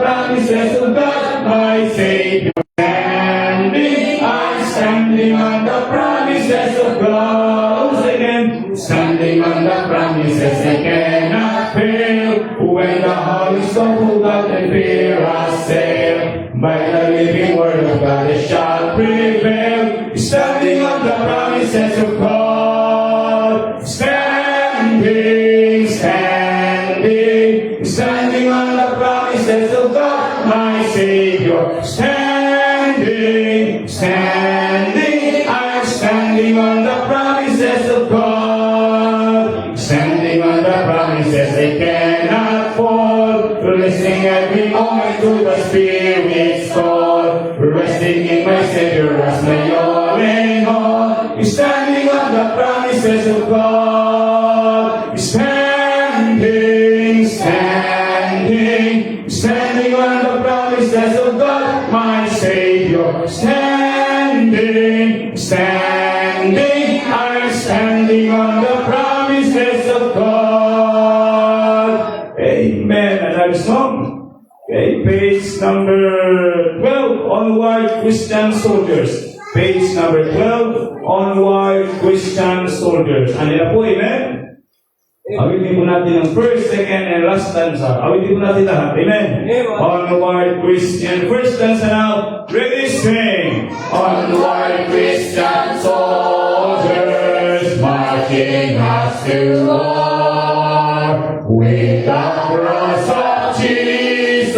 promises of God, my Savior. I'm standing on the promises of God. Once again, standing on the promises I cannot fail. When the heart is so full of and fear assail, by the living word of God it shall prevail. Standing on the promises of God. Standing, standing, standing on the promises of God, my Savior. Standing, standing, I'm standing on the promises of God. Standing on the promises they cannot fall. Listening every moment to the Spirit's call. Resting in my Savior as my all in all. Standing on the promises of God. Standing, standing, standing on the promises of God, my Savior. Standing, standing, I'm standing on the promises of God. Amen. Another song. Okay, page number 12, Onward Christian Soldiers. Page number 12, Onward Christian Soldiers. Ano na po, amen? Awitin po natin ang first, second, and last stanza. Awitin po natin lahat. Amen? Onward Christian. First stanza now. Ready, sing. Onward Christian soldiers, marching us to war. With the cross of Jesus,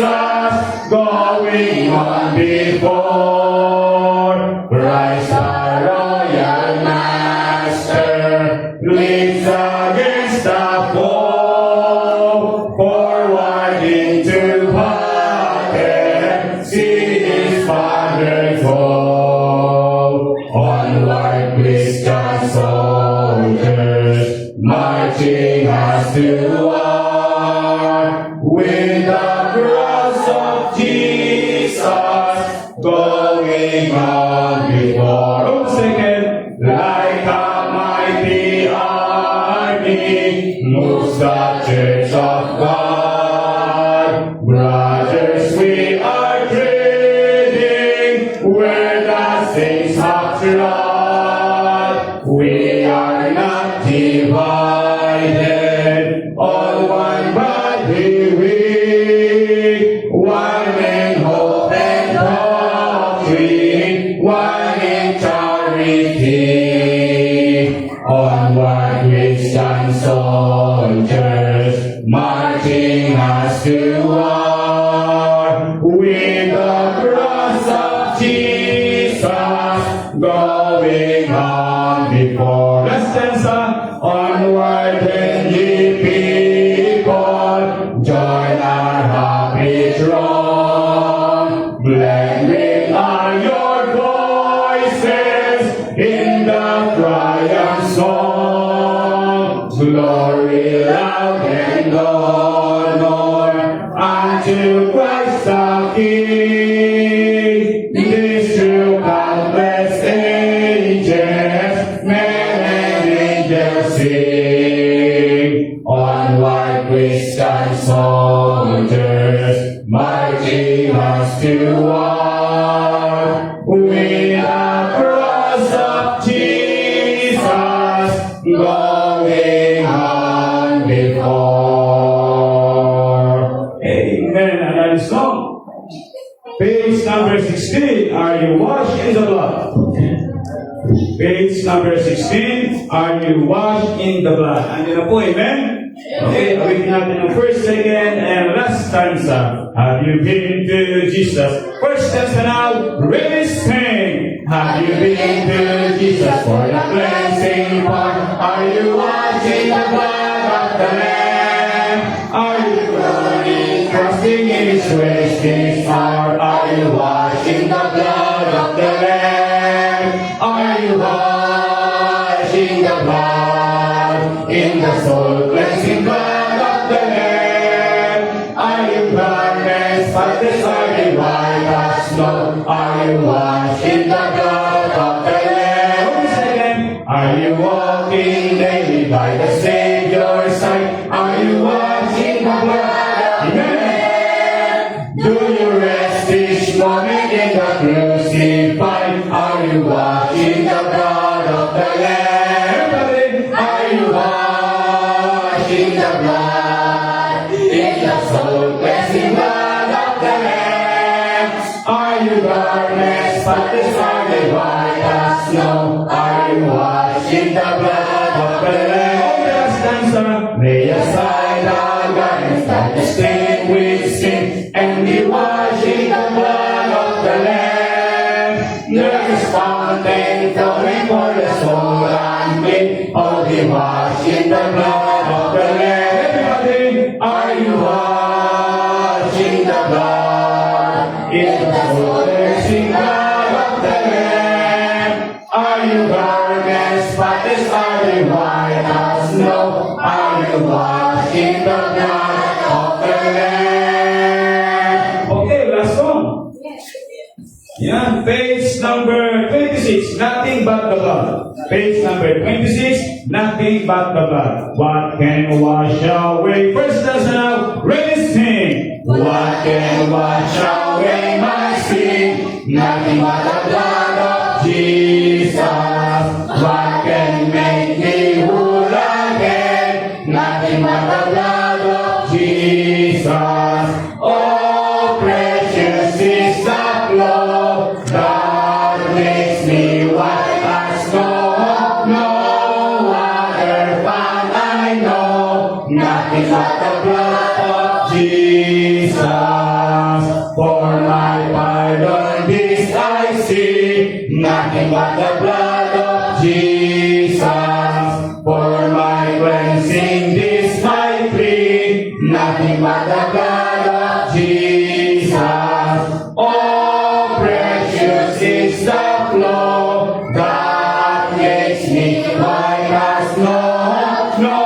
going on before. Christ our royal master, leads against the foe, forward into battle, see his Father's foe. Onward Christian soldiers, marching us to war, with the cross of Jesus, going on before. Once again, like a mighty army, moves the church of God. Brothers, we are treading where the saints have trod. We are not divided, all one body we, one in hope and doctrine, one in charity. Onward Christian soldiers, marching us to war, with the cross of Jesus, going on before. Last stanza. Onward then ye people, join our happy throng. Blending are your voices in the triumph song. Glory, love, and honor unto Christ the King. This through countless ages, men and angels sing. Onward Christian soldiers, marching us to war, with the cross of Jesus, going on before. Amen. Another song. Page number 16. Are you washed in the blood? Page number 16. Are you washed in the blood? Andyan na po, amen? Okay, awitin natin ang first, second, and last stanza. Have you been to Jesus? First stanza now, ready, sing. Have you been to Jesus for the cleansing part? Are you washing the blood of the Lamb? Are you running, trusting in His grace this hour? Are you washing the blood of the Lamb? Are you washing the blood in the soul cleansing blood of the Lamb? Are you garments spotless are they white as snow? Are you washing the blood of the Lamb? Once again, are you walking daily by the Savior's side? Are you washing the blood of the Lamb? Do and be washed in the blood of the Lamb. There is fountain flowing for the soul and me. Oh, be washed in the blood of the Lamb. Everybody, are you washed in the blood? In the soul-cleansing blood of the Lamb. Are you garments spotless? Are you white as snow? Are you washed in the blood of the Lamb? Okay, last song. Yan, page number 26, nothing but the blood. Page number 26, nothing but the blood. What can wash away? First dance now, ready sing. What can wash away my sin? Nothing but the blood of Jesus. What can make me whole again? Nothing but the blood of Jesus. Oh, precious is the blood that makes me white as snow. No other found I know. Nothing but the blood of Jesus. For my pardon this I see. Nothing but the blood of Jesus. For my cleansing this I plea. Nothing but the blood of Jesus. Oh, precious is the flow that makes me white as snow. No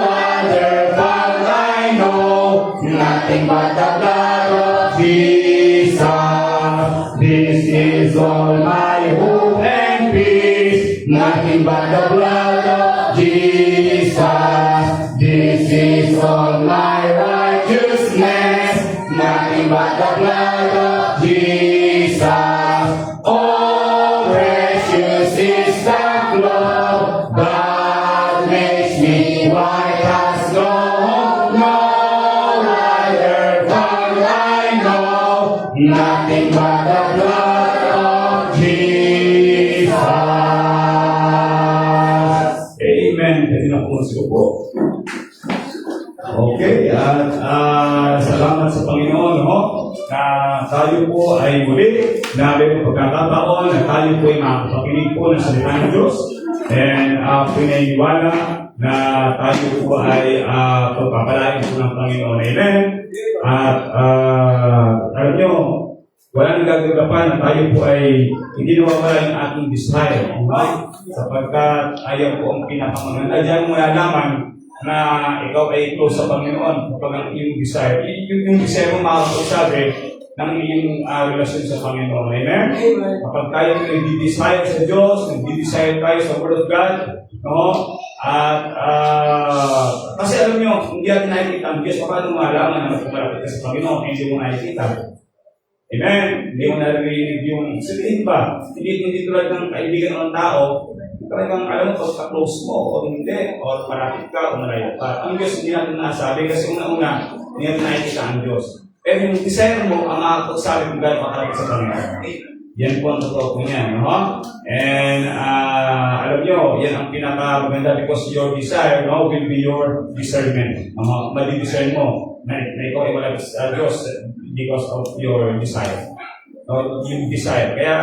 other blood I know. Nothing but the blood of Jesus. This is all my hope and peace. Nothing but the blood of Jesus. This is all my righteousness. Nothing but the blood of Jesus. Oh, precious is the blood that makes me white as snow. No other blood I know. Nothing but the blood of Jesus. Amen. Pwede na po po. Okay, at salamat sa Panginoon, no? Na tayo po ay muli na may pagkakataon na tayo po ay makapakinig po ng salita ng Diyos. And pinaniwala na tayo po ay pagpapalain po ng Panginoon. Amen. At alam nyo, wala nang gagagapan na tayo po ay hindi nawawala yung ating desire. Sapagkat ayaw po ang pinakamaganda. Diyan mo nalaman na ikaw ay close sa Panginoon kapag ang iyong desire. Yung desire mo makakasabi ng iyong relasyon sa Panginoon. Amen? Kapag tayo nagdi-desire sa Diyos, nagdi-desire tayo sa Word of God, no? At kasi alam nyo, hindi natin nakikita ang Diyos, paano malaman na malapit ka sa Panginoon, hindi mo nakikita. Amen? Hindi mo narinig yung sabihin pa. Hindi tulad ng kaibigan ng tao, talagang alam mo kung ka-close mo o hindi, o marapit ka o malayo ka. Ang Diyos hindi natin nasabi kasi una-una, hindi natin nakikita ang Diyos. Pero yung desire mo, ang makakagsabi kung gano'n makalapit sa Panginoon. Yan po ang totoo po niyan. No? And alam nyo, yan ang pinaka-maganda because your desire will be your discernment. Madi-discern mo na ikaw ay malapit sa Diyos because of your desire. No, yung desire. Kaya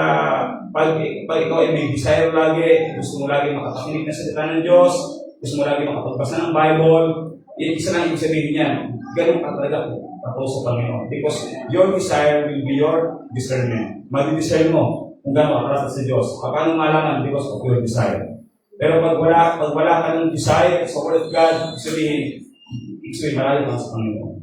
pag ikaw ay may desire lagi, gusto mo lagi makapakinig na salita ng Diyos, gusto mo lagi makapagbasa ng Bible, isa lang yung sabihin niyan, ganun ka talaga ako sa Panginoon. Because your desire will be your discernment. Madi-discern mo kung gano'n ka sa Diyos. Paano malaman? Because of your desire. Pero pag wala ka ng desire sa Word of God, sabihin, malayo ka sa Panginoon.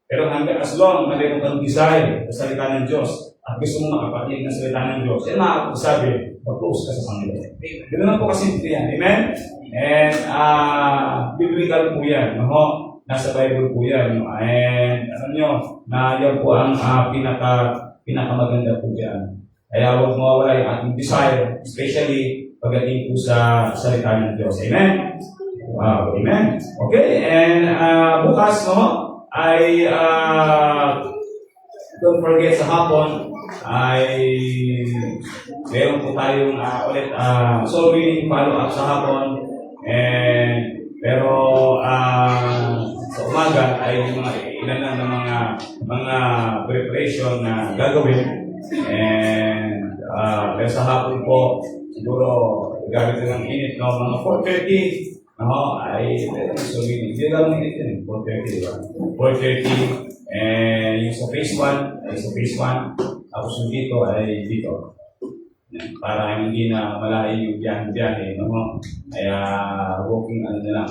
Pero hanggang as long na mayroon kang desire sa salita ng Diyos, at gusto mo makapakinig ng salita ng Diyos, yan makakapagsabi, mag-close ka sa Panginoon. Ganoon lang po kasi ito yan. Amen? And, biblical po yan. No? Nasa Bible po yan. And, alam nyo, na yan po ang pinakamaganda po yan. Kaya huwag mawawala yung ating desire, especially pagdating po sa salita ng Diyos. Amen? Wow, amen. Okay, and bukas, no, ay, don't forget sa hapon, ay meron po tayong ulit soul winning follow-up sa hapon. And pero sa umaga ay yung mga ilan lang ng mga preparation na gagawin. And pero sa hapon po, siguro gamit ng init, no? Mga 4:30, no? Ay, so hindi lang init yun, 4:30, di ba? 4:30, and yung sa phase 1, ay sa phase 1, tapos yung dito ay dito. Para hindi na malayo yung biyahe, no? Kaya walking ano na lang,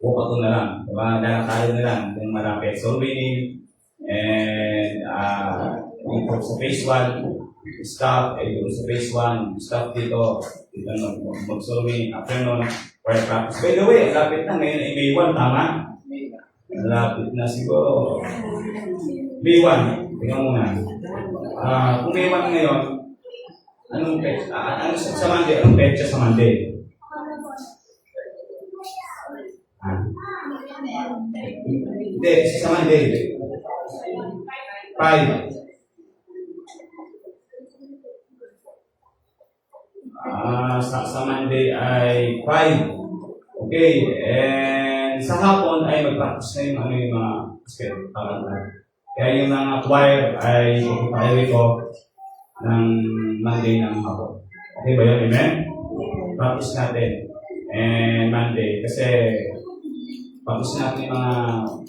walk ako na lang, diba? Lalakad na lang kung malapit. So meaning, and yung sa phase 1, stop, yung sa phase 1, stop dito, mag-swimming, after nun, for practice. By the way, lapit na ngayon ay May 1, tama? Lapit na siguro. May 1, tingnan muna. Kung May 1 ngayon, anong petsa? Sa Monday? Anong petsa sa Monday? Hindi, sa Monday. 5. Sa Monday ay 5. Okay, and sa hapon ay mag-practice na yung mga aspect. Kaya yung mga choir ay ipapahili ko ng Monday ng hapon. Okay ba yun? Amen? Practice natin. And Monday, kasi practice natin yung mga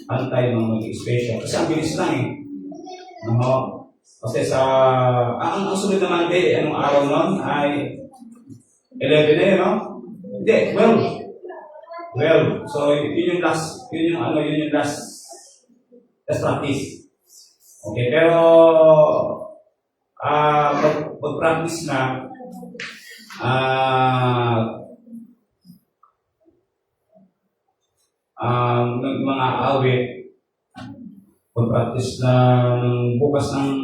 pantay, mga special. Kasi ang bilis lang eh. No? Kasi ang sunod na Monday, anong araw nun ay 11 na yun, no? Hindi, 12. 12. So, yun yung last practice. Okay, pero pag-practice na ng mga awit, pag-practice na bukas ng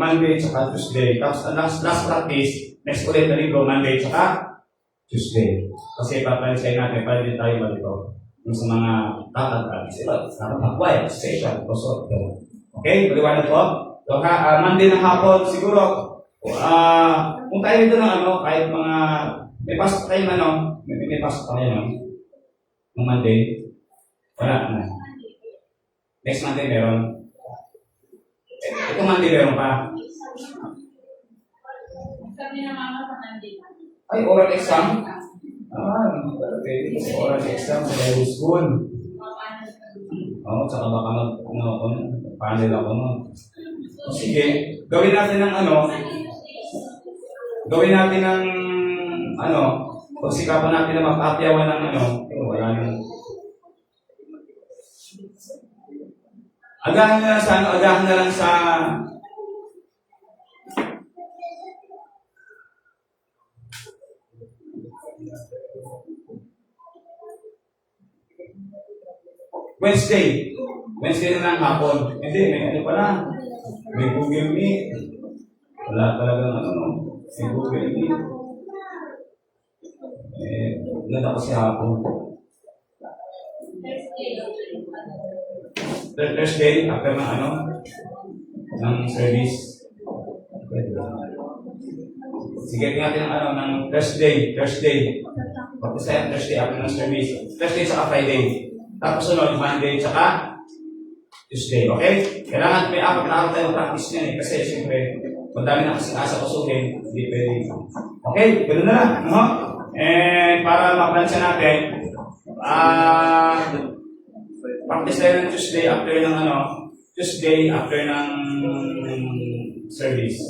Monday at Tuesday. Tapos last practice, next ulit na libro, Monday at Tuesday. Kasi papalisayin natin, para din tayo malito yung sa mga tatag-practice. Nakapag-quiet, session, kusot. Okay, maliwanag po. So, Monday ng hapon, siguro, kung tayo dito ng kahit mga, may pasok tayo may pasok tayo ng Monday, wala na. Next Monday meron. Ito Monday meron pa. Sabi na mama sa Monday. Ay, oral exam? Pwede kasi oral exam sa Daily School. Oo, tsaka baka panel ako nun. Sige, gawin natin pagsikapan natin na mapapyawan ng wala nang. Agahan na lang sa Wednesday na lang hapon. Hindi, may pala. May Google Meet. Wala talagang may Google Meet. Wala kasi hapon. Thursday, after ng service. Sige, natin ng Thursday. Pagkasa yung Thursday, after ng service. Thursday saka Friday. Tapos sunod, Monday saka Tuesday. Okay? Kailangan may apat na araw tayong practice niyan kasi siyempre, madami na kasi asa-kusuhin, hindi pwede. Okay? Ganoon na lang. No? And para maplansya natin, practice tayo ng Tuesday after ng service.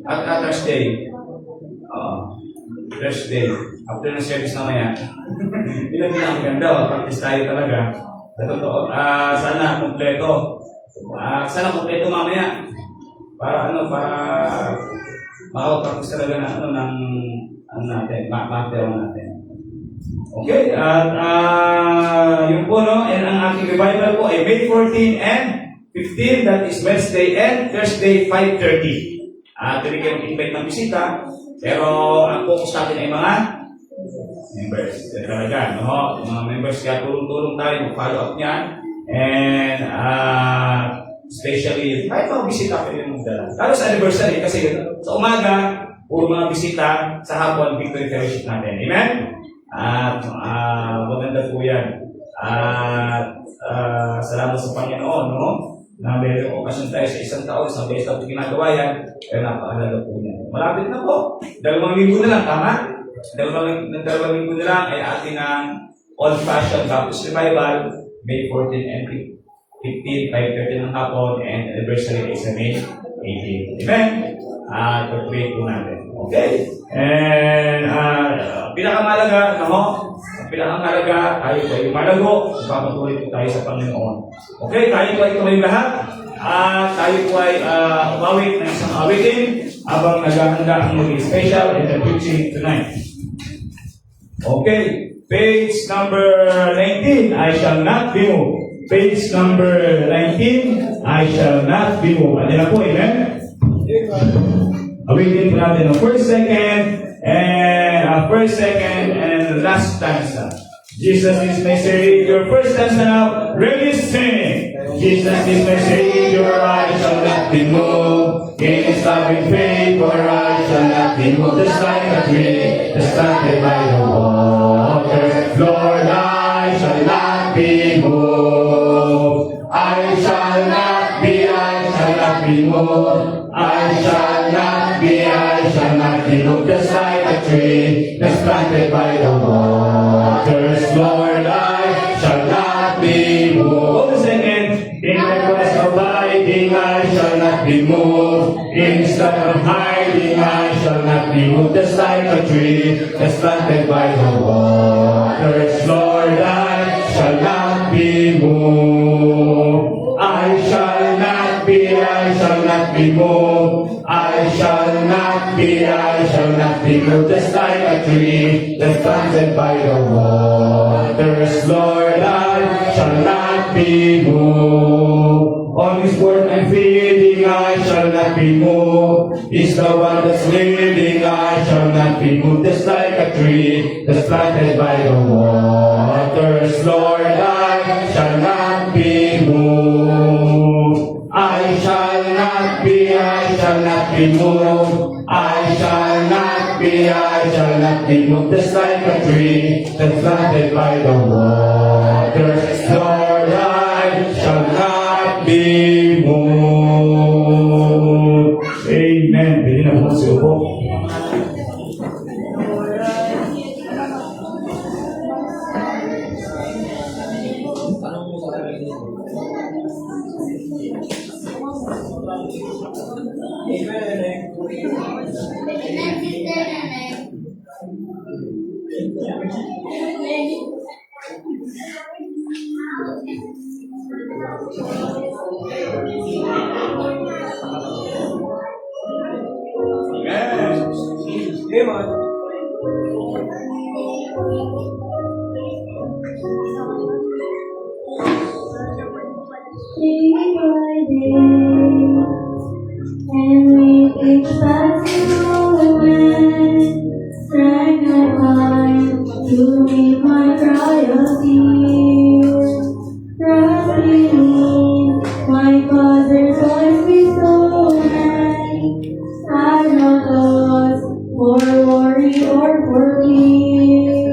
At Thursday. Thursday. After ng service mamaya. Yun ang pinakaganda. Practice tayo talaga. Totoo. Sana kompleto. Sana kompleto mamaya. Para makapag-practice talaga ng material natin. Okay, at yung po, and ang aking revival po ay May 14 and 15, that is Wednesday and Thursday, 5:30. Tinigyan mag-invite ng bisita, pero ang focus natin ay mga members. Talaga, no? Mga members, kaya tulong-tulong tayo, mag-follow up niyan, and especially, kahit mga bisita pa rin magdala. Lalo sa anniversary, kasi sa umaga, puro mga bisita, sa hapon, victory fellowship natin. Amen? At maganda po yan. At salamat sa Panginoon, no? Na mayroong okasyon tayo sa isang taon, isang beses na ito ginagawa yan, kaya napakahalaga po niya. Malapit na po. 2 linggo na lang, tama? 2 linggo na lang ay atin ang old-fashioned Baptist Revival, May 14 and 15, 5:30 ng hapon, and anniversary is May 18. Amen? Pag-pray po natin. Okay? And pinakamalaga, no? Pinakamalaga, tayo po ay malago, papatuloy po tayo sa Panginoon. Okay, tayo po ay tuloy lahat. Tayo po ay umawit ng isang awitin habang naghahanda ang maging special and the preaching tonight. Okay, page number 19, I shall not be moved. Page number 19, I shall not be moved. Ano na po, amen? Awitin po natin ang first, second, and last stanza. Jesus is my Savior. First stanza now. Ready, sing. Jesus is my Savior. I shall not be moved. In His loving favor, I shall not be moved. Just like a tree, just planted by the water. Lord, I shall not be moved. I shall not be moved. I shall not be moved. Just like a tree that's planted by the waters. Lord, I shall not be moved. Hold a second. In my place of abiding, I shall not be moved. Instead of hiding, I shall not be moved. Just like a tree that's planted by the waters. Lord, I shall not be moved. I shall not be moved. I shall not be moved. Just like a tree that's planted by the waters. Lord, I shall not be moved. On His word I'm feeding, I shall not be moved. He's the one that's leading, I shall not be moved. Just like a tree that's planted by the waters. Lord, I shall not be moved. I shall not be moved. I shall not be moved. Just like a tree that's planted by the waters. Lord, I shall not be moved. Amen. Pwede na po siya po. Day by day, and with each passing moment, strength I find to meet my cry of tears. Trusting in my Father's voice bestown, I've no cause for worry or for fear.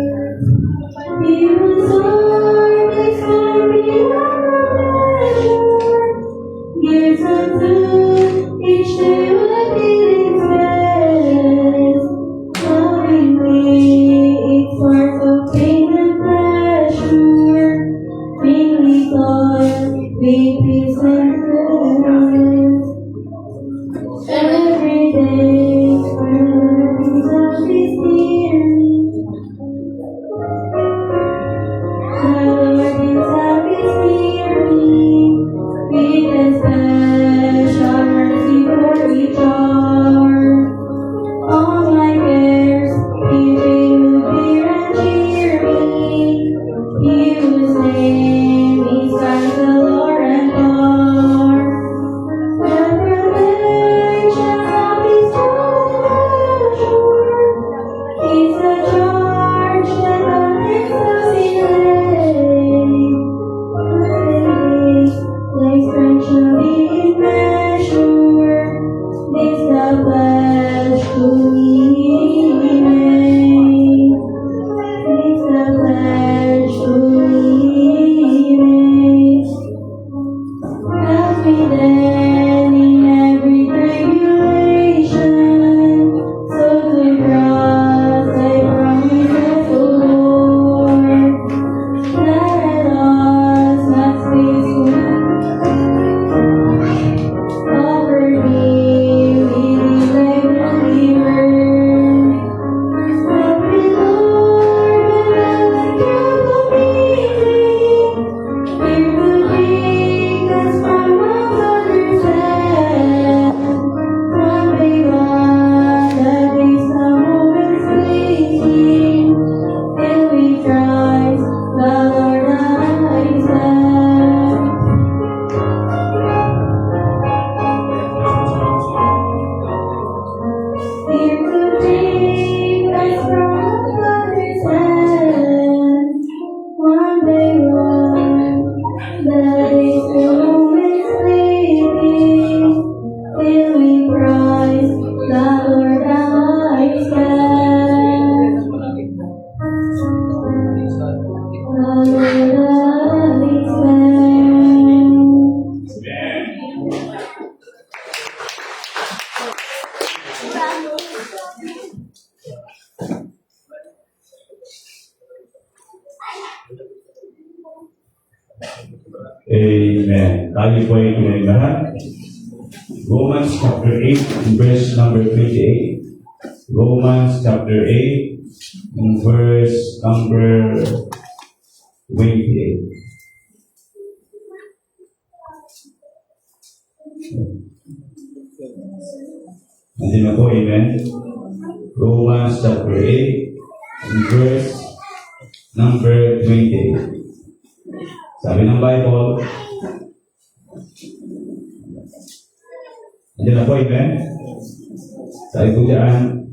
He was Lord, His heart beyond measure. Years unto each day will be His best. Lovingly, each part of pain and pleasure, mainly God, be peace and rest. Every day, burdens of His tears. My Lord is happy near me, with a special mercy for each hour. All my cares, He will bear and cheer me. He whose name is Counselor and God. me then in every tribulation. So to cross I promise the Lord, that I lost not faithful. Cover me with thy believer. Help me, Lord, when I careful meeting. Fear to take us from our mother's hand. One by one, the days the moments fleeting, till we Christ, the Lord I stand. Fear to take us from our mother's hand. One by one, the days the moments fleeting, till we Christ, the Lord I stand. The Lord I stand. Amen. Tayo po ay tunay lahat. Romans chapter 8, verse number 28. Romans chapter 8, verse number 28. Nandiyan na po, amen. Romans chapter 8, verse number 28. Sabi ng Bible, nandiyan na po, amen. Sabi po dyan,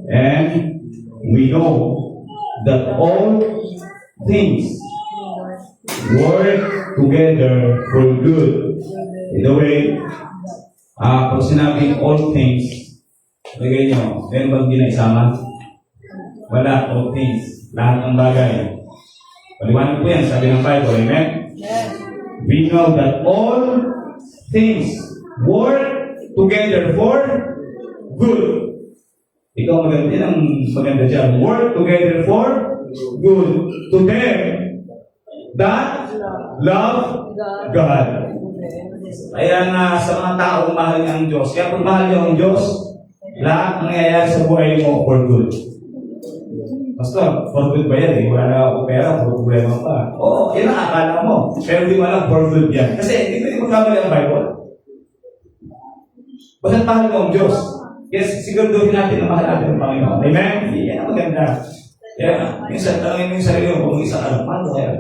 and we know that all things work together for good. By the way, pag sinabing all things, lagay nyo, meron bang ginaisama? Wala, all things. Lahat ng bagay. Paliwanag po yan, sabi ng Bible, amen? We know that all things work together for good. Ikaw maganda, yan ang maganda dyan. Work together for good. To them that love God. Kaya nga sa mga taong mahal niya ang Diyos. Kaya kung mahal niyo ang Diyos, lahat nangyayari sa buhay mo for good. Pastor, for good ba yan eh? Wala na ako pera, for problema pa. Oo, yan ang akala mo. Pero di mo alam for good yan. Kasi hindi ko magkamali ang Bible. Bakit mahal mo ang Diyos? Yes, siguraduhin natin na mahal natin ang Panginoon. Amen? Yan ang maganda. Kaya, minsan tanongin mo yung sarili mo kung isang alam, paano kaya?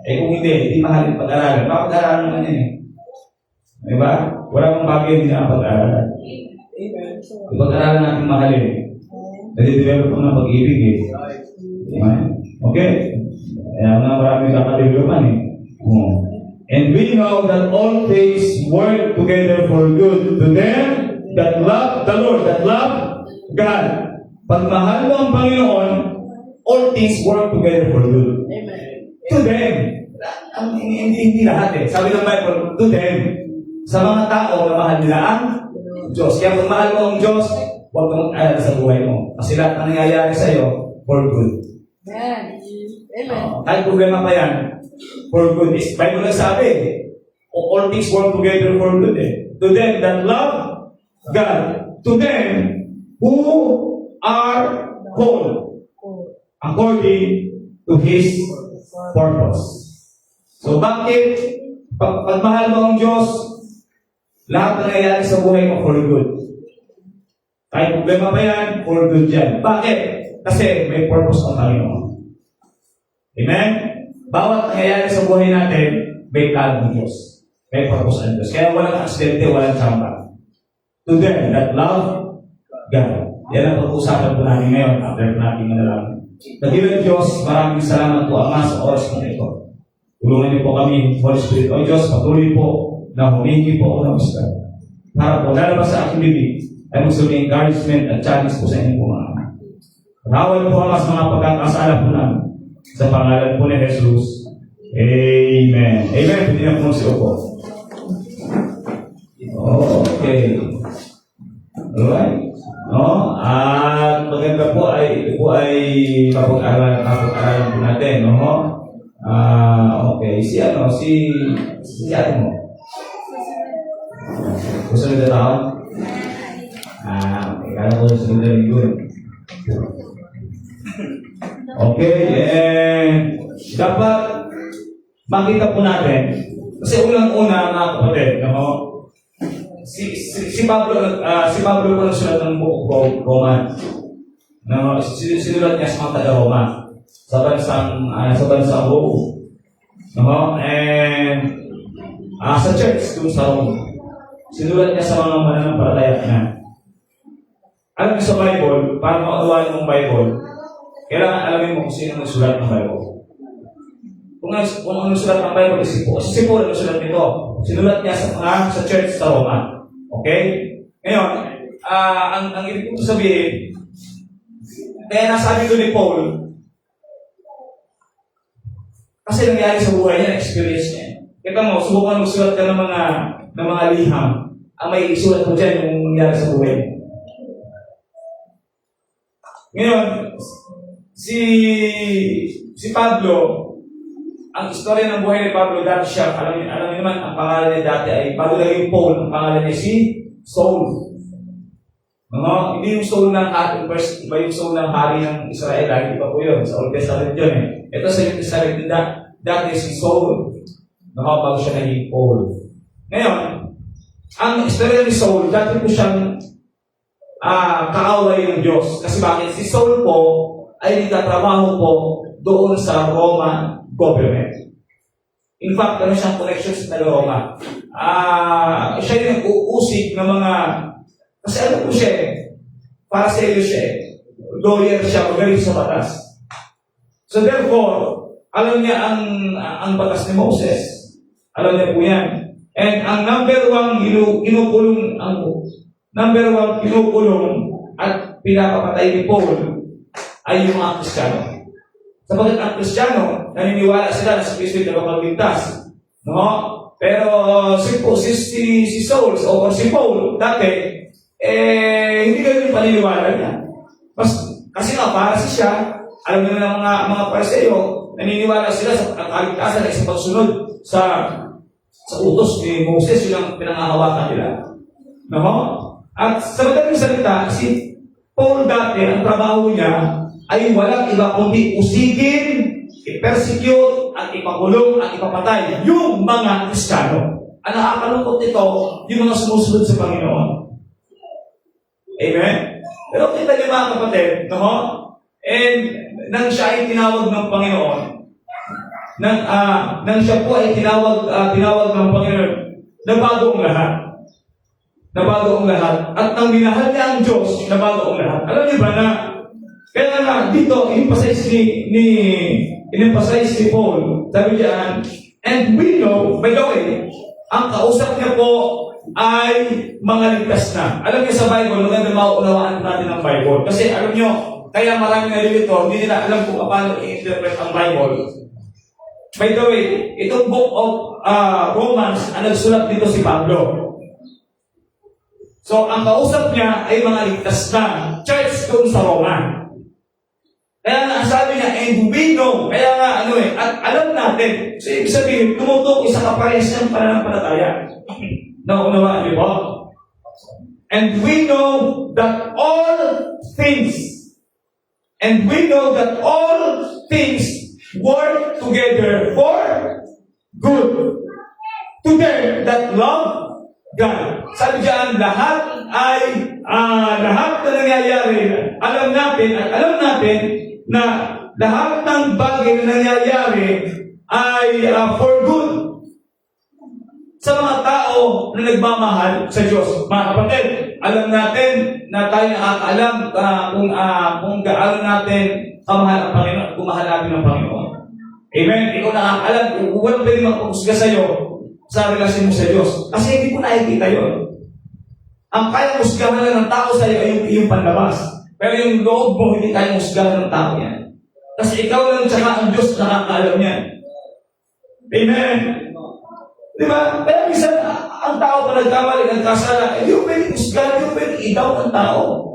Eh kung hindi mahalin pag-aralan. Papag-aralan naman yan eh. Diba? Wala mong bagay hindi na pag-aralan. Pag-aralan natin mahalin. Nadidevelop mo ng pag-ibig eh. Diba? Okay? Kaya nga maraming kakadevelopan eh. And we know that all things work together for good to them that love the Lord, that love God. Pag mahal mo ang Panginoon, all things work together for good. Amen. To them. Hindi lahat eh. Sabi ng Bible, to them. Sa mga tao na mahal nila ang Diyos. Kaya kung mahal mo ang Diyos, huwag ka mag-alala sa buhay mo. Kasi lahat na nangyayari sa iyo, for good. Amen. Amen. Kahit problema pa yan, for good. Bible nagsabi, all things work together for good eh. To them that love God. To them who are called according to His purpose. So bakit pag mahal mo ang Diyos, lahat na nangyayari sa buhay mo for good. Kahit problema pa yan, for good yan. Bakit? Kasi may purpose ang Panginoon. Amen? Bawat nangyayari sa buhay natin, may plan ng Diyos. May purpose ang Diyos. Kaya walang aksidente, walang tsamba. To them that love God. Yan ang pag-uusapan po natin ngayon after natin manalangin. Dakilang Diyos, maraming salamat po Ama sa oras na ito. Tulungan niyo po kami, Holy Spirit. O Diyos, patuloy po na humingi po ako ng gusto. Para po lalabas sa aking bibig ay magsabi encouragement at challenge po sa inyo po mga anak. Rawal po ang mga pagkakasala po namin. Sa pangalan po ni Jesus. Amen. Amen. Pwede na po si Opo. Okay. Alright. No? At maganda po ay ito po ay kapag-aralan po natin, no? Okay. Si ate mo? Susunod na taon? Okay. Kala ko susunod na linggo. Okay. And dapat makita po natin, kasi unang-una mga kapatid, no? Si Pablo po nagsulat ng Roman. No, sinulat niya sa mga taga-Roma sa bansang Rome. No? And sa church dun sa Rome. Sinulat niya sa mga mananampalataya na. Alam niyo sa Bible, para makaunawaan mo ang Bible, kailangan alamin mo kung sino nagsulat ng Bible. Kung ano sulat ng Bible, si Paul ang sulat nito. Sinulat niya sa church sa Roma. Okay? Ngayon, ang ibig ko sabihin, kaya nasabi ko ni Paul, kasi nangyari sa buhay niya, experience niya. Kita mo, subukan magsulat ka ng mga liham. Ang may isulat mo dyan, yung nangyari sa buhay niya. Ngayon, si Pablo, ang istorya ng buhay ni Pablo, dati siya, alam niyo naman, ang pangalan niya dati ay, bago naging Paul, ang pangalan niya si Saul. No? Hindi yung Saul ng ating verse, iba yung Saul ng hari ng Israel, hindi pa po yun, sa Old Testament yun eh. Ito sa New Testament, dati si Saul, no? Bago siya naging Paul. Ngayon, ang istorya ni Saul, dati po siyang kaaway ng Diyos. Kasi bakit? Si Saul po ay nagtatrabaho po doon sa Roman government. In fact, ano siyang connection sa taga-Roma. Siya yung uusig ng mga, kasi ano po siya para sa iyo siya lawyer siya, magaling sa batas. So therefore, alam niya ang batas ni Moses. Alam niya po yan. And ang number one kinukulong at pinapapatay ni Paul ay yung mga Kristiyano. Sapagkat ang Kristiyano, naniniwala sila na si Kristo ay tagapagligtas. No? Pero si Saul o si Paul, dati, hindi ganun yung paniniwala niya. Kasi nga, para siya, alam nyo na mga Pariseo, naniniwala sila sa kaligtasan ay sa pagsunod sa utos ni Moses, yun ang pinangahawakan nila. No? At sa madaling salita, si Paul dati, ang trabaho niya, ay walang iba kundi usigin, i-persecute, at ipakulong, at ipapatay yung mga Kristiyano. Ang nakakalungkot nito, yung mga sumusunod sa Panginoon. Amen? Pero kita niyo mga kapatid, no? And nang siya ay tinawag ng Panginoon, nang siya po ay tinawag ng Panginoon, nabago ang lahat. Nabago ang lahat. At nang minahal niya ang Diyos, nabago ang lahat. Alam niyo ba na kaya nga dito, in-emphasize ni Paul, sabi diyan, and we know, by the way, ang kausap niya po ay mga ligtas na. Alam niyo sa Bible, maganda mauunawaan natin ang Bible. Kasi alam niyo, kaya maraming nalilito, hindi nila alam kung paano i-interpret ang Bible. By the way, itong book of Romans, ang nagsulat dito si Pablo. So, ang kausap niya ay mga ligtas na church doon sa Roma. Kaya nga, sabi niya, and we know, kaya nga, at alam natin, so ibig sabihin, tumutok sa kaparehas ng pananampalataya. Naunawaan niyo ba? And we know that all things work together for good to them that love God. Sabi diyan, lahat na nangyayari, alam natin na lahat ng bagay na nangyayari ay for good sa mga tao na nagmamahal sa Diyos. Mga kapatid, alam natin na tayo nakakaalam kung gaano natin kamahal ang Panginoon, kung mahal natin ang Panginoon. Amen? Ikaw nakakaalam, walang pwede magpapusga sa iyo sa relasyon mo sa Diyos. Kasi hindi ko nakikita yun. Ang kaya musgahan lang ng tao sa iyo ay yung panlabas. Pero yung loob mo, hindi kaya musgahan ng tao yan. Kasi ikaw lang tsaka ang Diyos nakakaalam yan. Amen? Di ba? Kaya minsan, ang tao pa nagkamali, nagkasala, hindi mo pwede kusgan, hindi mo pwede idaw ang tao.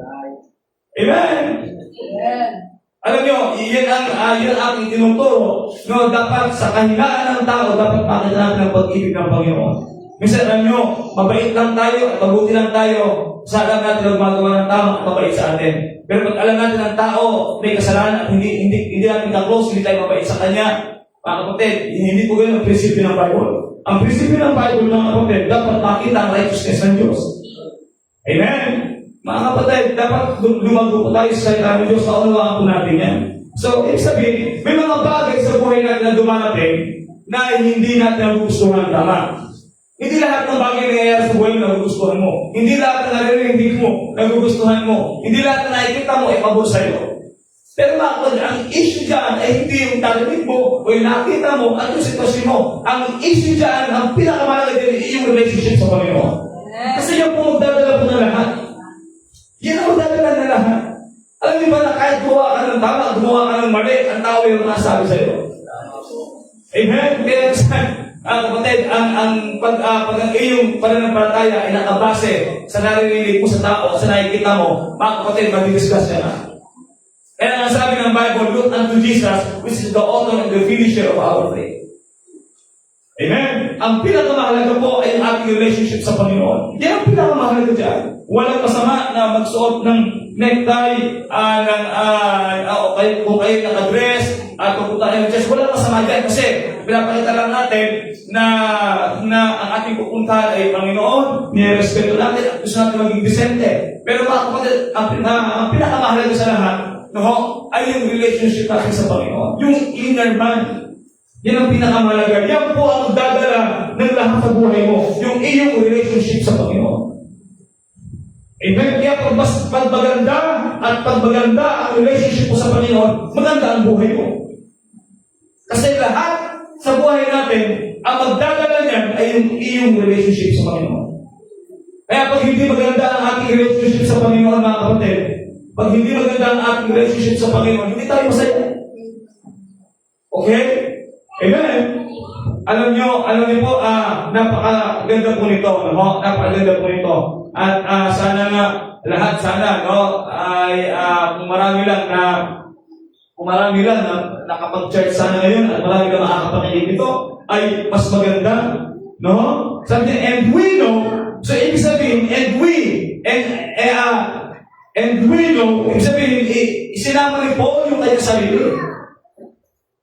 Amen? Amen. Alam nyo, yan ang aking tinuturo. No, dapat sa kahinaan ng tao, dapat makita natin ang pag-ibig ng Panginoon. Minsan, alam nyo, mabait lang tayo at mabuti lang tayo. Sa alam natin ang gumagawa ng tama at mabait sa atin. Pero pag alam natin ang tao, may kasalanan at hindi natin ka-close, hindi tayo mabait sa kanya. Mga kapatid, hindi po ganun ang prinsipyo ng Bible. Ang prinsipyo ng Bible, mga kapatid, dapat makita ang righteousness ng Diyos. Amen? Mga kapatid, dapat lumago po tayo sa salita ng Diyos, maunawaan po natin yan. So, ibig sabihin, may mga bagay sa buhay natin na dumarating na hindi natin nagugustuhan tama. Hindi lahat ng bagay na nangyayari sa buhay mo nagugustuhan mo. Hindi lahat na naririnig mo nagugustuhan mo. Hindi lahat na nakikita mo ay pabor sa'yo. Pero mga kapatid, ang issue dyan ay hindi yung tarinig mo o yung nakita mo at yung sitwasyon mo. Ang issue dyan, ang pinakamalaga din ay yung relationship sa Panginoon. Kasi yung po magdadala po na lahat. Yan ang magdadala na lahat. Alam niyo ba na kahit gumawa ka ng tama, gumawa ka ng mali, ang tao yung nasabi sa'yo. Amen? Kaya kapatid, pag ang iyong pananampalataya ay nakabase sa naririnig mo sa tao at sa nakikita mo, mga kapatid, magdidiscuss ka na. Kaya ang sabi ng Bible, look unto Jesus, which is the author and the finisher of our faith. Amen? Ang pinakamahalaga po ay ang ating relationship sa Panginoon. Yan ang pinakamahalaga dyan. Walang masama na magsuot ng necktie, kung kayo nakadress, at pupunta kayo ng church. Walang masama dyan kasi pinapakita lang natin na ang ating pupuntahan ay Panginoon, nirespeto natin at gusto natin maging disente. Pero mga kapatid, ang pinakamahalaga sa lahat, ay yung relationship natin sa Panginoon. Yung inner man. Yan ang pinakamahalaga. Yan po ang dadala ng lahat sa buhay mo. Yung iyong relationship sa Panginoon. Amen? Kaya pag maganda at pag maganda ang relationship mo sa Panginoon, maganda ang buhay mo. Kasi lahat sa buhay natin, ang magdadala niyan ay yung iyong relationship sa Panginoon. Kaya pag hindi maganda ang ating relationship sa Panginoon, mga kapatid, pag hindi maganda ang ating relationship sa Panginoon, hindi tayo masaya. Okay? Amen? Alam niyo po, napakaganda po nito, no? Napakaganda po nito. At sana nga, lahat sana, no? Ay, kung marami lang na nakapag-church sana ngayon, at marami lang makakapakinig ito, ay mas maganda, no? Sabi niya, and we know, so ibig sabihin, and we know, ibig sabihin, isinama ni Paul yung kanyang sarili.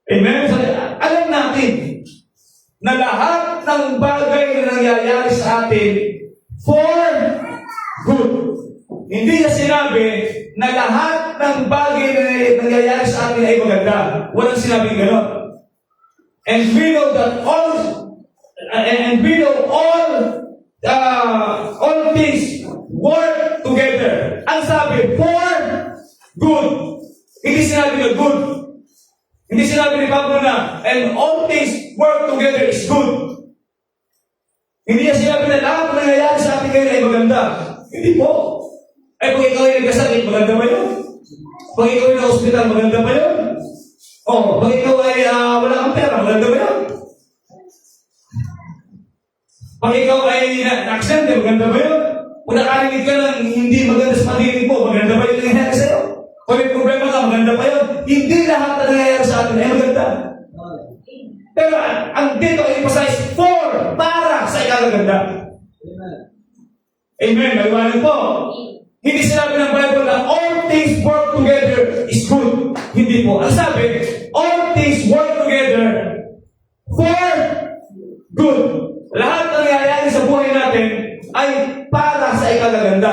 Amen? So, alam natin na lahat ng bagay na nangyayari sa atin for good. Hindi niya sinabi na lahat ng bagay na nangyayari sa atin ay maganda. Walang sinabing gano'n. And we know that all things work together. Ang sabi, for good. Hindi sinabi na good. Hindi sinabi ni Pablo na, and all things work together is good. Hindi niya sinabi na lahat na nangyayari sa atin ngayon ay maganda. Hindi po. Ay, pag ikaw ay nagkasakit, maganda ba yun? Pag ikaw ay na-hospital, maganda ba yun? O, pag ikaw ay wala kang pera, maganda ba yun? Pag ikaw ay na-accident, maganda ba yun? Kung nakarinig ka ng hindi maganda sa pag-ibig mo, maganda ba yun nangyayari sa'yo? Kung may problema ka, maganda pa yun. Hindi lahat na nangyayari sa atin ay maganda. Pero ang dito ay emphasize for, para sa ikagaganda. Amen. Maliwanag po. Hindi sinabi ng Bible na all things work together is good. Hindi po. Ang sabi, all things work together for good. Lahat na nangyayari sa buhay natin ay para sa ikagaganda.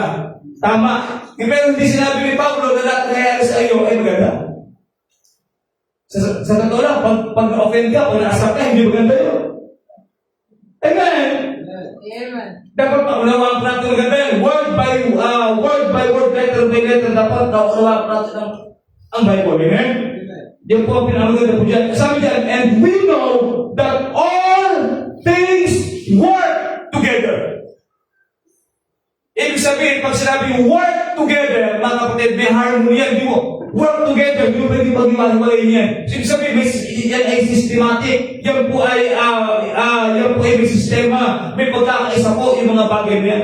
Tama. Pero hindi sinabi ni Pablo na lahat nangyayari sa iyo ay maganda. Sa totoo lang, pag na-offend ka, pag na-asap ka, hindi maganda yun. Amen? Amen. Dapat maunawaan po natin maganda yan. Word by word, letter by letter, dapat maunawaan po natin ang Bible. Amen? Yan po ang pinamaganda po dyan. Sabi dyan, and we know that all things work together. Ibig sabihin, pag sinabing work together, mga kapatid, may harmony yan, di mo. work together. Hindi mo pwede pag-iwalay niyan. So, ibig sabihin, yan ay systematic. Yan po ay may sistema. May pagkakaisa po yung mga bagay na yan.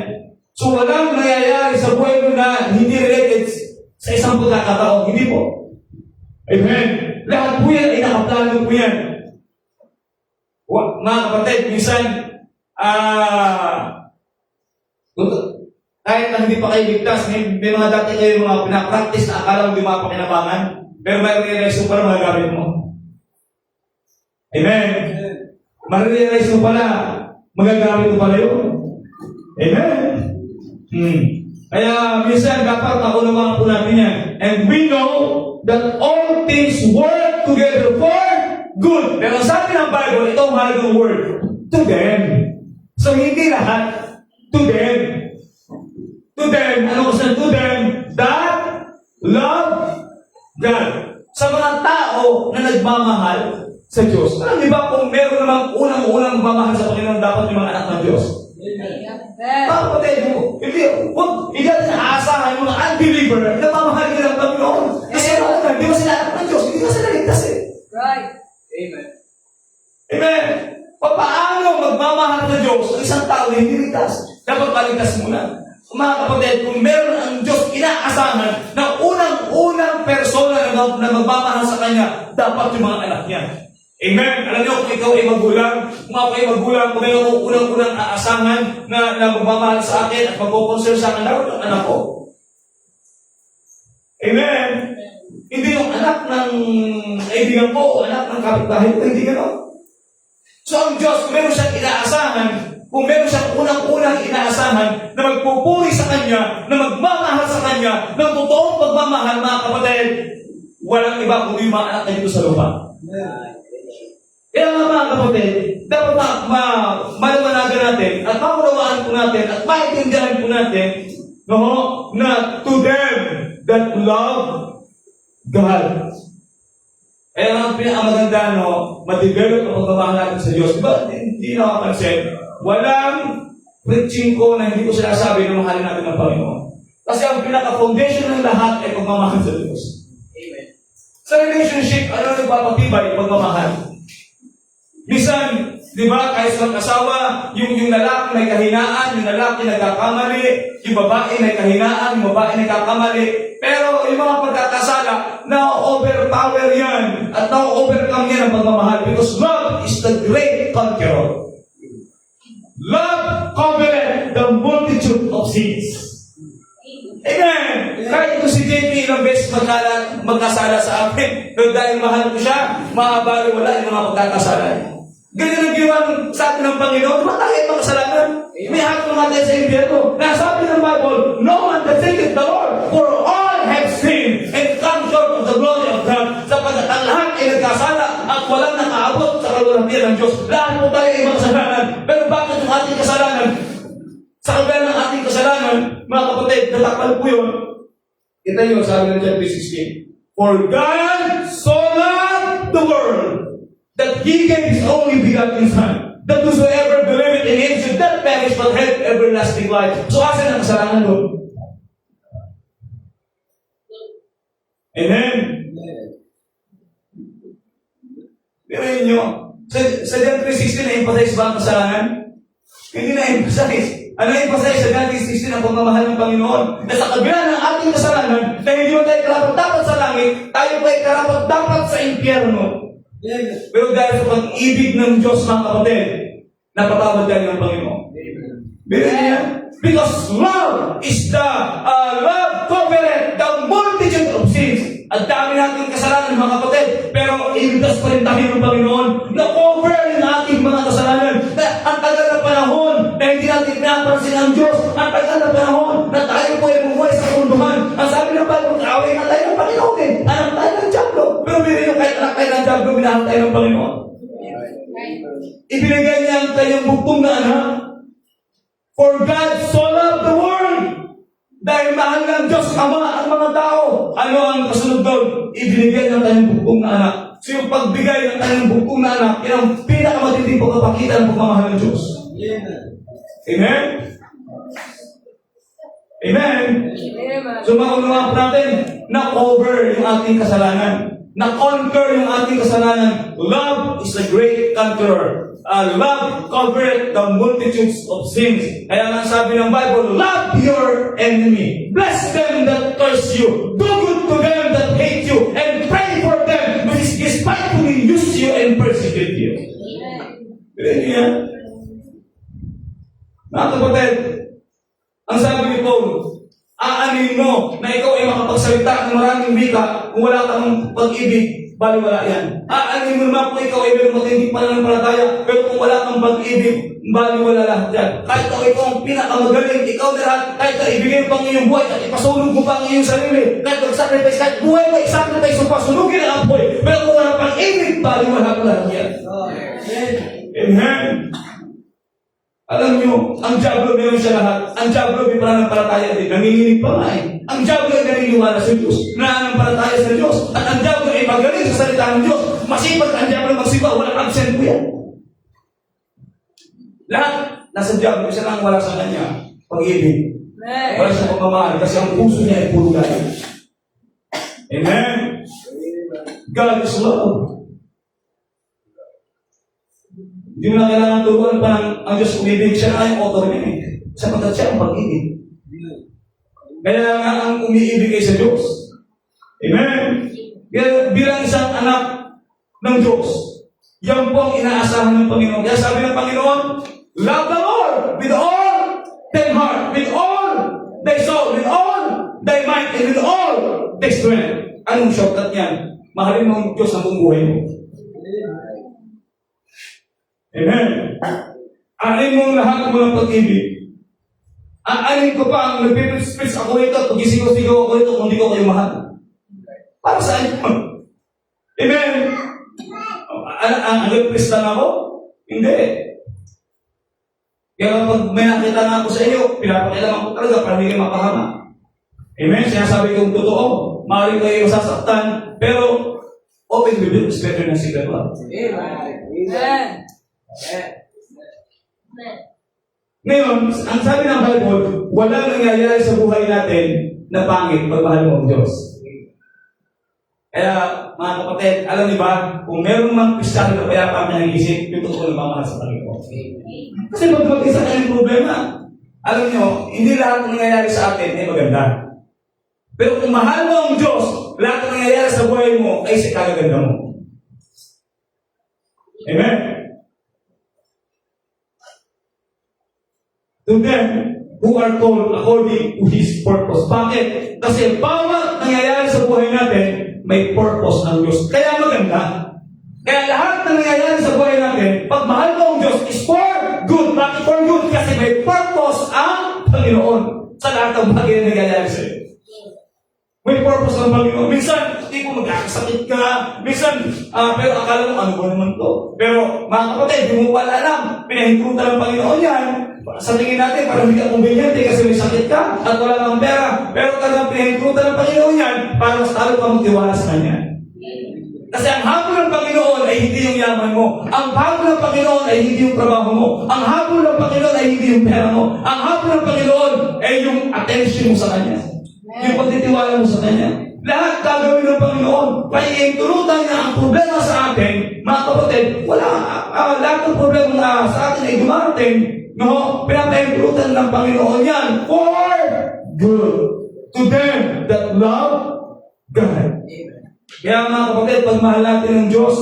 So, walang nangyayari sa buhay mo na hindi related sa isang pagkakataon. Hindi po. Amen. Lahat po yan ay nakaplano po yan. Mga kapatid, minsan, kahit na hindi pa kayo ligtas, may mga dati kayo mga pinapractice na akala mo di mapakinabangan, pero may realize mo pala magagamit mo. Amen. Marirealize mo pala, magagamit mo pala yun. Amen. Kaya minsan dapat naunawaan po natin yan. And we know that all things work together for good. Pero sabi ng Bible, ito ang halagang word, to them. So hindi lahat, to them. To them, ano ko to them? That love God. Sa mga tao na nagmamahal sa Diyos. Alam niyo ba kung meron namang unang-unang mamahal sa Panginoon, dapat yung mga anak ng Diyos? Mga kapatid mo, hindi natin aasahan yung mga unbeliever na mamahal nila ng Panginoon. Kasi hindi mo sila anak ng Diyos, hindi mo sila ligtas eh. Right. Amen. Amen. Paano magmamahal sa Diyos ang isang tao na hindi ligtas? Dapat maligtas muna. Mga kapatid, kung meron ang Diyos inaasahan na unang-unang persona na magmamahal sa Kanya, dapat yung mga anak niya. Amen. Alam niyo, kung ikaw ay magulang, kung ako ay magulang, kung meron akong unang-unang aasahan na magmamahal sa akin at magkukonsern sa akin, dapat yung anak ko. Amen. Hindi yung anak ng kaibigan ko o anak ng kapitbahay ko, hindi gano'n. So ang Diyos, kung meron siyang inaasahan, kung meron siyang unang-unang inaasahan na magpupuri sa Kanya, na magmamahal sa Kanya, ng totoong pagmamahal, mga kapatid, walang iba kundi yung mga anak na dito sa lupa. Kaya mga kapatid, dapat maliwanagan natin at maunawaan po natin at maintindihan po natin na to them that love God. Kaya ang pinakamaganda, ma-develop ang pagmamahal natin sa Diyos. Diba? Hindi nakapansin. Walang preaching ko na hindi ko sinasabi na mahalin natin ng Panginoon. Kasi ang pinaka-foundation ng lahat ay pagmamahal sa Diyos. Amen. Sa relationship, ano nagpapatibay? Pagmamahal. Minsan, di ba, kahit sa asawa, yung lalaki may kahinaan, yung lalaki nagkakamali, yung babae may kahinaan, yung babae nagkakamali. Pero yung mga pagkakasala, na-overpower yan at na-overcome yan ang pagmamahal because love is the great conqueror. Love covereth the multitude of sins. Amen! Kahit ito si JP ilang beses magkasala sa akin, pero dahil mahal ko siya, maabali wala yung mga pagkakasala. Ganyan ang ginawa sa atin ng Panginoon, diba tayo mga kasalanan? May hakot naman tayo sa impyerno. Nasabi ng Bible, no one that thinketh the Lord, for all have sinned and come short of the glory of God. Sapagkat ang lahat ay nagkasala at walang nakaabot sa kalulatian ng Diyos. Lahat po tayo ay makasalanan. Pero bakit yung ating kasalanan? Sa kabila ng ating kasalanan, mga kapatid, natakpan po yun. Kita nyo, sabi ng John 3:16, for God so loved the world that He gave His only begotten Son, that whosoever believeth in Him should not perish but have everlasting life. So, asan ang kasalanan doon? Amen? Pero yun nyo, sa John 3:16 na-emphasize ba ang kasalanan? Hindi na-emphasize. Ano na-emphasize sa John 3:16 ang pagmamahal ng Panginoon? Na sa kabila ng ating kasalanan, na hindi mo tayo karapat-dapat sa langit, tayo pa ay karapat-dapat sa impyerno. Pero dahil sa pag-ibig ng Diyos, mga kapatid, napatawad tayo ng Panginoon. Pero niya, because love is the love covereth the multitude of sins. Ang dami natin kasalanan, mga kapatid, pero iligtas pa rin tayo ng Panginoon na cover yung ating mga kasalanan. Na ang tagal na panahon na hindi natin pinapansin ang Diyos. Ang tagal na panahon na tayo po ay bumuhay sa kunduhan. Ang sabi ng Bible, kaaway na tayo ng Panginoon eh. Anak tayo ng Diablo. Pero bigay yung kahit anak tayo ng Diablo, minahal tayo ng Panginoon. Ibinigay niya ang kanyang bugtong na anak. For God so loved the world. Dahil mahal ng Diyos Ama ang mga tao. Ano ang kasunod doon? Ibinigay ng kanyang bugtong na anak. So yung pagbigay ng kanyang bugtong na anak, yan ang pinakamatinding pagpapakita ng pagmamahal ng Diyos. Amen? Amen? Amen. So maunawaan po natin, na-cover yung ating kasalanan. Na-conquer yung ating kasalanan. Love is a great conqueror. Love covereth the multitudes of sins. Kaya nga sabi ng Bible, love your enemy. Bless them that curse you. Do good to them that hate you. And pray for them which despitefully use you and persecute you. Pwede niyo yan? Mga kapatid, ang sabi ni Paul, aanin mo na ikaw ay makapagsalita ng maraming wika kung wala kang pag-ibig, baliwala yan. Aanin mo naman kung ikaw ay mayroong matinding pananampalataya, pero kung wala kang pag-ibig, baliwala lahat yan. Kahit ikaw ang pinakamagaling, ikaw na lahat, kahit na ibigay mo pang iyong buhay, at ipasunog mo pang iyong sarili, kahit mag-sacrifice, kahit buhay mo, i-sacrifice mo pa, sunugin ang apoy, pero kung wala pang ibig, baliwala lahat yan. Amen. Alam nyo, ang Diablo meron siya lahat. Ang Diablo may pananampalataya din. Nanginginig pa nga eh. Ang Diablo ay naniniwala sa Diyos. Nananampalataya sa Diyos. At ang Diablo ay magaling sa salita ng Diyos. Masipag ang Diablo magsiba. Walang absent po yan. Lahat nasa Diablo. Isa lang wala sa kanya. Pag-ibig. Wala siya pagmamahal. Kasi ang puso niya ay puro galit. Amen? God is love. Hindi mo na kailangan turuan pa ng ang Diyos umibig. Siya na yung author niya eh. Sapagkat siya ang pag-ibig. Kaya nga ang umiibig ay sa Diyos. Amen? Kaya bilang isang anak ng Diyos, yan po ang inaasahan ng Panginoon. Kaya sabi ng Panginoon, love the Lord with all thy heart, with all thy soul, with all thy mind, and with all thy strength. Anong shortcut niyan? Mahalin mo ang Diyos ang buong buhay mo. Amen. Alin mo lahat mo ng pag-ibig. Alin ko pa ang nagpipis-pis ako ito, pag-isigaw-sigaw ako ito kung hindi ko kayo mahal. Para saan yun? Amen. Ang nagpipis lang ako? Hindi. Kaya kapag may nakita na ako sa iyo, pinapakailangan ko talaga para hindi kayo mapahama. Amen. Sinasabi kong totoo. Maaaring kayo masasaktan, pero open with it is better than secret love. Amen. Ngayon, ang sabi ng Bible, walang nangyayari sa buhay natin na pangit pag mahal mo ang Diyos. Kaya, mga kapatid, alam niyo ba, kung meron mang Kristiyano na payapa ang isip, yung totoo na mamahal sa Panginoon. Kasi pag mag-isa kayong problema, alam niyo, hindi lahat ng nangyayari sa atin ay maganda. Pero kung mahal mo ang Diyos, lahat ng nangyayari sa buhay mo ay sa kagaganda mo. Amen? To them who are called according to His purpose. Bakit? Kasi bawat nangyayari sa buhay natin, may purpose ng Diyos. Kaya maganda. Kaya lahat ng nangyayari sa buhay natin, pag mahal mo ang Diyos, is for good. Bakit for good? Kasi may purpose ang Panginoon sa lahat ng bagay na nangyayari sa iyo. May purpose ng Panginoon. Minsan, hindi ko magkakasakit ka. Minsan, pero akala mo, ano ba naman to? Pero, mga kapatid, di mo pala alam. Pinahintrutan ng Panginoon yan. Sa tingin natin, parang hindi ka kumbinyente kasi may sakit ka at wala kang pera. Pero talagang pinahintrutan ng Panginoon yan para mas talo ka magtiwala sa Kanya. Kasi ang habol ng Panginoon ay hindi yung yaman mo. Ang habol ng Panginoon ay hindi yung trabaho mo. Ang habol ng Panginoon ay hindi yung pera mo. Ang habol ng Panginoon ay yung attention mo sa Kanya. Yung pagtitiwala mo sa Kanya. Lahat gagawin ng Panginoon. Pahihintulutan niya ang problema sa atin. Mga kapatid, wala, lahat ng problema sa atin ay dumarating. No, pinapahintulutan ng Panginoon yan for good to them that love God. Kaya mga kapatid, pag mahal natin ng Diyos,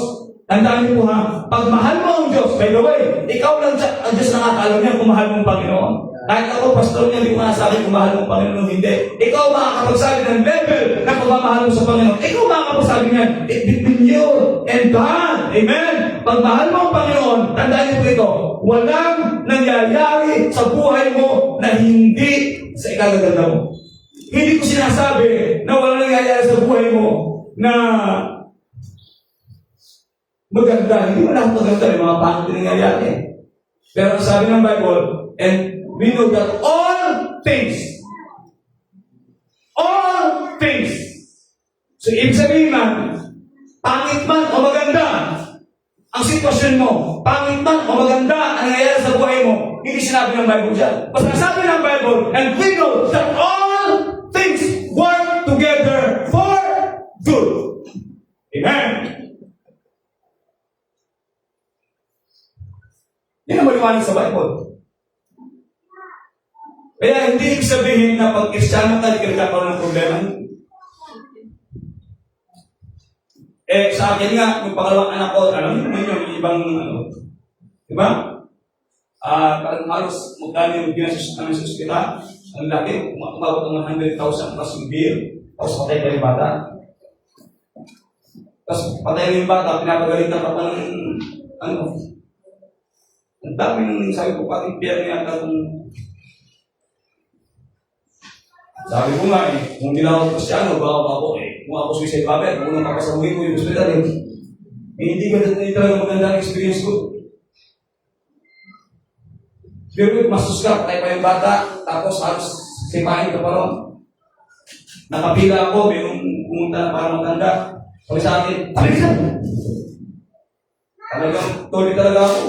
tandaan niyo po ha, pag mahal mo ang Diyos, by the way, ikaw lang ang Diyos nakakaalam niya kung mahal mo ang Panginoon. Kahit ako, pastor niya, hindi ko nasabi kung mahal mo ang Panginoon, hindi. Ikaw makakapagsabi ng level na pagmamahal mo sa Panginoon. Ikaw makakapagsabi niyan, it between you and God. Amen? Pag mahal mo ang Panginoon, tandaan niyo po ito, walang nangyayari sa buhay mo na hindi sa ikagaganda mo. Hindi ko sinasabi na walang nangyayari sa buhay mo na maganda. Hindi mo lahat maganda. May mga pangit na nangyayari. Pero sabi ng Bible, and we know that all things, so ibig sabihin man, pangit man o maganda, ang sitwasyon mo, pangit man o maganda ang nangyayari sa buhay mo, hindi sinabi ng Bible dyan. Basta sabi ng Bible, and we know that all things work together for good. Amen. Yan ang maliwanag sa Bible. Kaya hindi ibig sabihin na pag Kristiyano ka, di ka nagkakaroon ng problema. Sa akin nga, yung pangalawang anak ko, alam mo yung ibang, diba? Halos magkano yung binasus namin sa ospital. Ang laki, umabot ng 100,000 plus yung bill. Tapos patay ka yung bata. Tapos patay na yung bata, pinapagalitan ka pa ng, ang daming sabi ko, pati piyan yata kung sabi ko nga kung hindi lang ako Kristiyano, baka ako kung ako suicide bomber, kung unang makasabuhin ko yung hospital hindi talaga maganda ang experience ko. Pero masus ka, patay pa yung bata, tapos halos sipahin ka pa ron. Nakapila ako, may pumunta na para maganda. Sabi sa akin, tabi ka! Talagang tuloy talaga ako.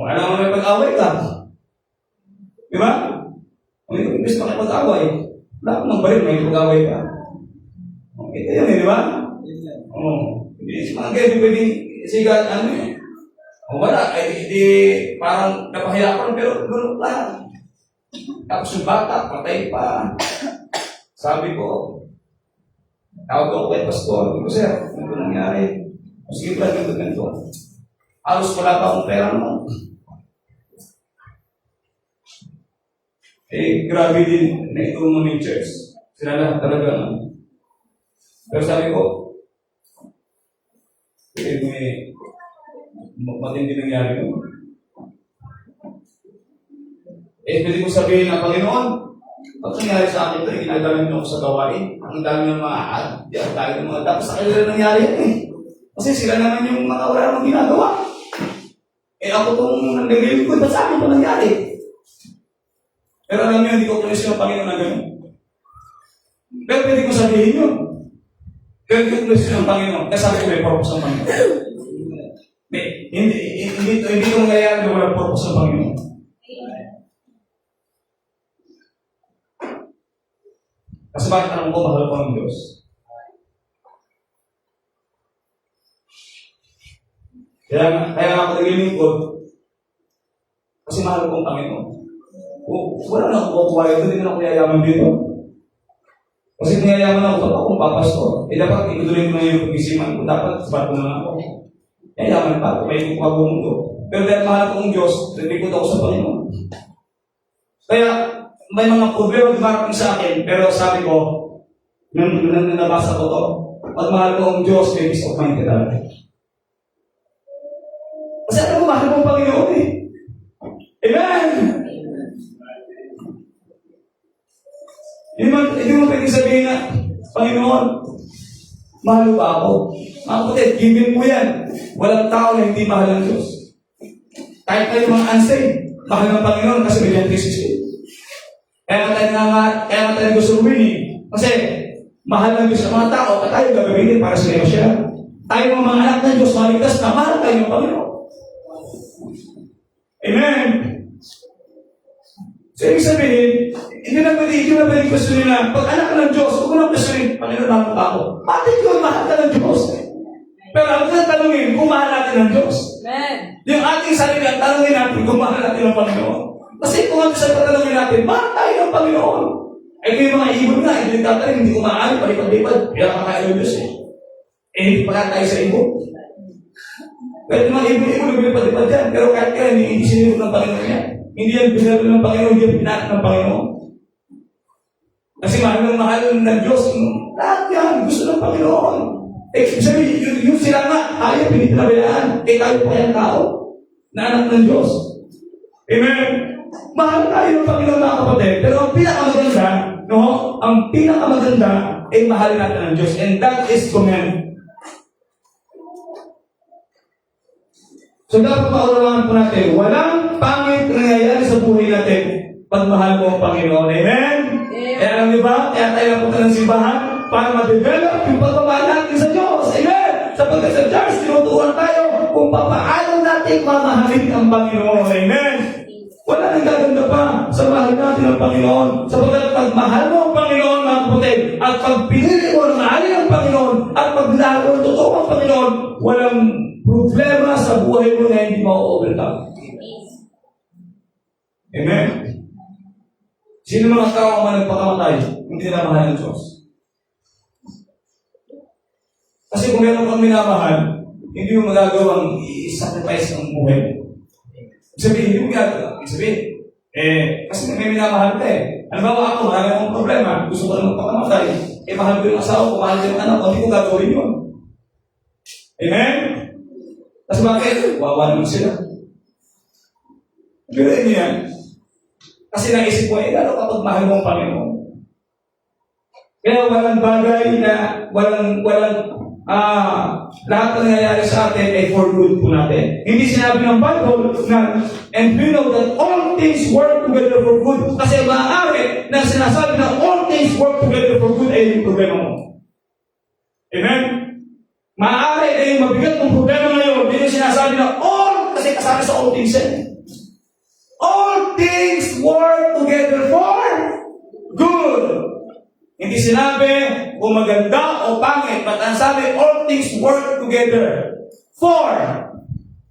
Alam mo may pag-away ka. Di ba? Kung hindi gusto ka pag-away, wala akong nang balik, may pag-away ka. Ito yun di ba? Hindi mga ganyan, pwedeng sigat, wala, hindi parang napahiyapan, pero gano'n lang. Tapos yung bata, patay pa. Sabi ko, tawag ako kay pastor. Sabi ko, sir, ano ba nangyari? Sige pa, ganito. Halos wala pa akong pera naman. Grabe din na itong mga church. Sila lahat talaga. Pero sabi ko, may matindi nangyari mo. Pwede ko sabihin na, Panginoon, pag nangyari sa akin ito, ginagalan mo ako sa gawain. Ang dami ng mga ad, ang dami ng mga dapat sa kanila nangyari yan Kasi sila naman yung mga wala namang ginagawa. Ako itong nanggagaling ko, ba't sa akin ito nangyari? Pero alam niyo, hindi ko kulis yung Panginoon na gano'n. Pero pwede ko sabihin yun. Pero hindi ko kulis yung Panginoon. Kasi sabi ko may purpose ng Panginoon. Hindi ko mangyayari na walang purpose ng Panginoon. Kasi bakit alam ko, mahal ko ng Diyos? Kaya ako naglilingkod. Kasi mahal ko ang Panginoon. Wala na ako kukuha ito, hindi na ako yayaman dito. Kasi kung yayaman ako, dapat akong papastor. Dapat ituloy ko na yung pag-isiman ko. Dapat sabat ko na ako. Yayaman pa ako, may kukuha ko mundo. Pero dahil mahal ko ang Diyos, nalipod ako sa Panginoon. Kaya, may mga problema dumarating sa akin, pero sabi ko, nung nabasa ko to, pag mahal ko ang Diyos, may peace of mind ka talaga. Kasi alam mo, mahal ko ang Panginoon Amen! Hindi mo pwede sabihin na, Panginoon, mahal ba ako? Mga kapatid, given mo yan. Walang tao na hindi mahal ng Diyos. Kahit kayo mga unsaved, mahal ng Panginoon kasi may Jesus. Kaya tayo gusto winning. Kasi mahal ng Diyos sa mga tao at tayo gagawin para sa iyo siya. Tayo mga anak ng Diyos, maligtas na mahal tayo ng Panginoon. Amen! So, ibig sabihin, hindi na pwede gusto nila, pag anak ka ng Diyos, huwag mo na gusto rin, Panginoon naman pa ako. Bakit yun, mahal ka ng Diyos? Pero ang tanongin, kung mahal natin ng Diyos. Amen. Yung ating sarili, ang tanongin natin, kung mahal natin ng Panginoon. Kasi kung ang sa patanongin natin, mahal tayo ng Panginoon. Ay yung mga ibon nga, hindi tatanong, hindi kumaali, palipad-lipad. Kaya kakain ng Diyos hindi pa tayo sa ibon. Kahit mga ibon-ibon, nagpilipad-lipad yan. Pero kahit kaya, hindi sinunod ng Panginoon yan. Hindi yan binalo ng Panginoon, hindi yan pinanak ng Panginoon. Kasi mahal ng Diyos, lahat yan, gusto ng Panginoon. Sabi, yung sila nga, ayaw pinipinabayaan. Tayo pa kayang tao, na anak ng Diyos. Amen? Mahal tayo ng Panginoon mga kapatid, pero ang pinakamaganda, ang pinakamaganda ay mahalin natin ng Diyos. And that is command. So dapat maunawaan po natin, walang pangit na nangyayari sa buhay natin pag mahal mo ang Panginoon. Amen? Kaya alam niyo ba, kaya tayo napunta ng simbahan para ma-develop yung pagmamahal natin sa Diyos. Amen? Sapagkat sa church, tinuturuan tayo kung papaano natin nating mamahalin ang Panginoon. Amen? Wala nang gaganda pa sa mahal natin ang Panginoon. Sapagkat pag mahal mo ang Panginoon, mga kapatid, at pag pinili mo na mahalin ang Panginoon, at pag lalo ang totoo ang Panginoon, walang problema sa buhay mo na hindi ma-overcome. Amen? Sino mga tao ang nagpakamatay? Hindi nila mahal ng Diyos. Kasi kung meron kang minamahal, hindi mo magagawang i-sacrifice ang buhay. Ibig sabihin, hindi mo gagawin. Ibig sabihin, kasi may minamahal ka eh. Halimbawa ako, marami akong problema, gusto ko lang magpakamatay. Mahal ko yung asawa ko, mahal ko yung anak ko, hindi ko gagawin yun. Amen? Kasi bakit? Wawa naman sila. Gawin niyo yan. Kasi naisip ko, lalo kapag mahal mo ang Panginoon. Kaya walang bagay na, lahat na nangyayari sa atin ay for good po natin. Hindi sinabi ng Bible na, and we know that all things work together for good. Kasi maaari na sinasabi na all things work together for good ay yung problema mo. Amen? Maaari ay yung mabigat ng problema ngayon. Hindi yung sinasabi na all, kasi kasama sa all things yan. All things work together for good. Hindi sinabi kung maganda o pangit, but ang sabi, all things work together for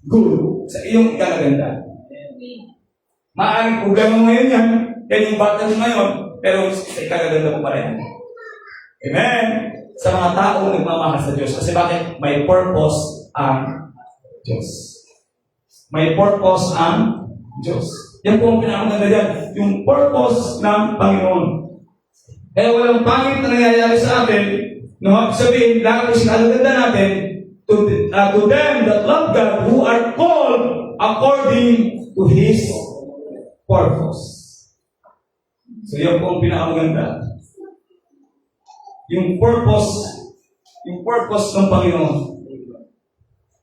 good. Sa iyong ikalaganda. Maaaring problema mo ngayon yan, yan yung battle mo ngayon, pero sa ikalaganda mo pa rin. Amen? Sa mga tao nagmamahal sa Diyos. Kasi bakit? May purpose ang Diyos. May purpose ang Diyos. Yan po ang pinakamaganda dyan. Yung purpose ng Panginoon. Kaya walang pangit na nangyayari sa atin, no? Sabihin, lahat ng sinagaganda natin, to them that love God, who are called according to His purpose. So yan po ang pinakamaganda. Yung purpose ng Panginoon.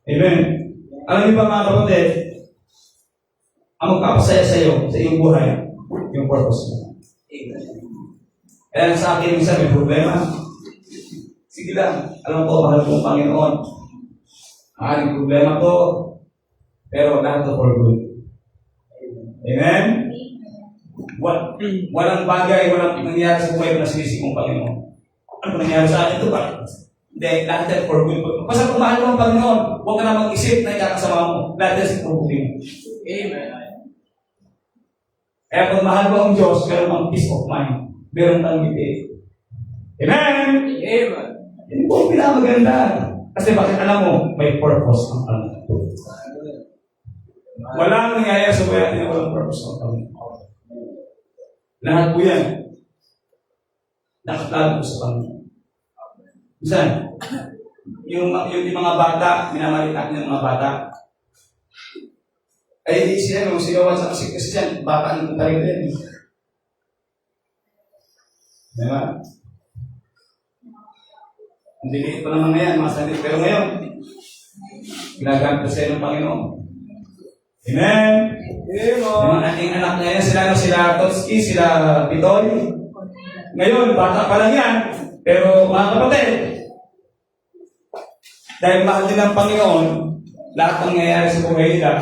Amen. Alam niyo ba mga kapatid, ang magpapasaya sa iyo, sa iyong buhay, yung purpose mo. Kaya sa akin, minsan may problema. Sige lang, alam ko, mahal ko ang Panginoon. Ang problema ko, pero lahat to for good. Amen? Walang bagay, walang nangyayari sa buhay na sinisig mong Panginoon. Ano nangyayari sa akin ito? Bakit? Hindi, lahat yan for good. Basta kung mahal mo ang Panginoon, huwag ka na mag-isip na ikakasama mo. Lahat yan for good. Amen. Kaya kung mahal mo ang Diyos, meron kang peace of mind. Meron kang ngiti. Amen? Amen. Hindi po ang pinamaganda. Kasi bakit alam mo, may purpose ang Panginoon. Walang nangyayari sa buhay natin na walang purpose ang Panginoon. Lahat po yan. Nakatalo po sa Panginoon. Bisan, yung mga bata, minamalit natin yung mga bata. Ay, hindi sila, nung sigawan sa kasi yan, bata ang tayo din. Diba? Hindi liit pa naman ngayon, mga sandit. Pero ngayon, ginagamit sa ng Panginoon. Amen? Yung ating anak ngayon, sila Totski, sila Pitoy. Ngayon, bata pa lang yan. Pero mga kapatid, dahil mahal din ng Panginoon, lahat ng nangyayari sa buhay nila,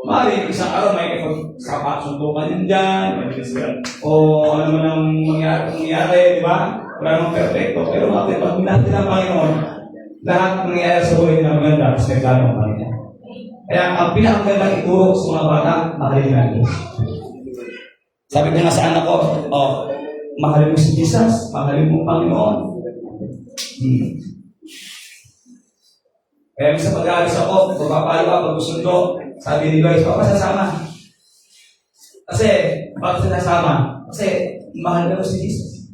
maaaring isang araw may sundukan yan dyan, o ano man ang mangyari, di ba? Wala namang perfecto. Pero pag natin ng Panginoon, lahat ng nangyayari sa buhay nila maganda, kasi may plano ng Panginoon. Kaya ang pinakamagandang ituro sa mga bata, mahalin natin. Sabi ko nga sa anak ko, mahalin mo si Jesus, mahalin mo ang Panginoon. Kaya sa pag-aalis ako, pagpapalo ka, pag-usundo, sabi ni Lois, sasama. Kasi, bakit sasama? Kasi, mahal na si Jesus.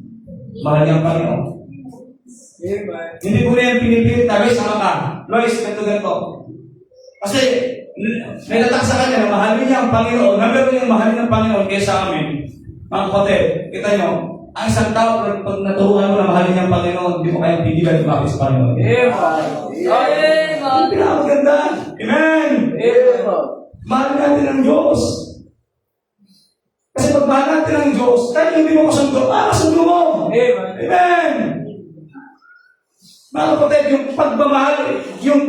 Mahal niya ang Panginoon. Hindi ko na yan pinipilit na, Lois, sama ka. Lois, ganito. Kasi, may natak sa kanya na mahalin niya ang Panginoon. Number 1 yung mahalin ng Panginoon kaysa amin. Mga kapatid, kita nyo, ang isang tao, pag naturuhan mo na mahalin niya ang Panginoon, hindi mo kayang pigilan lumapit sa Panginoon. Amen. Ang pinakamaganda. Amen. Mahalin natin ang Diyos. Kasi pag mahal natin ang Diyos, kahit hindi mo kasundo, kasundo mo. Amen. Mga kapatid, yung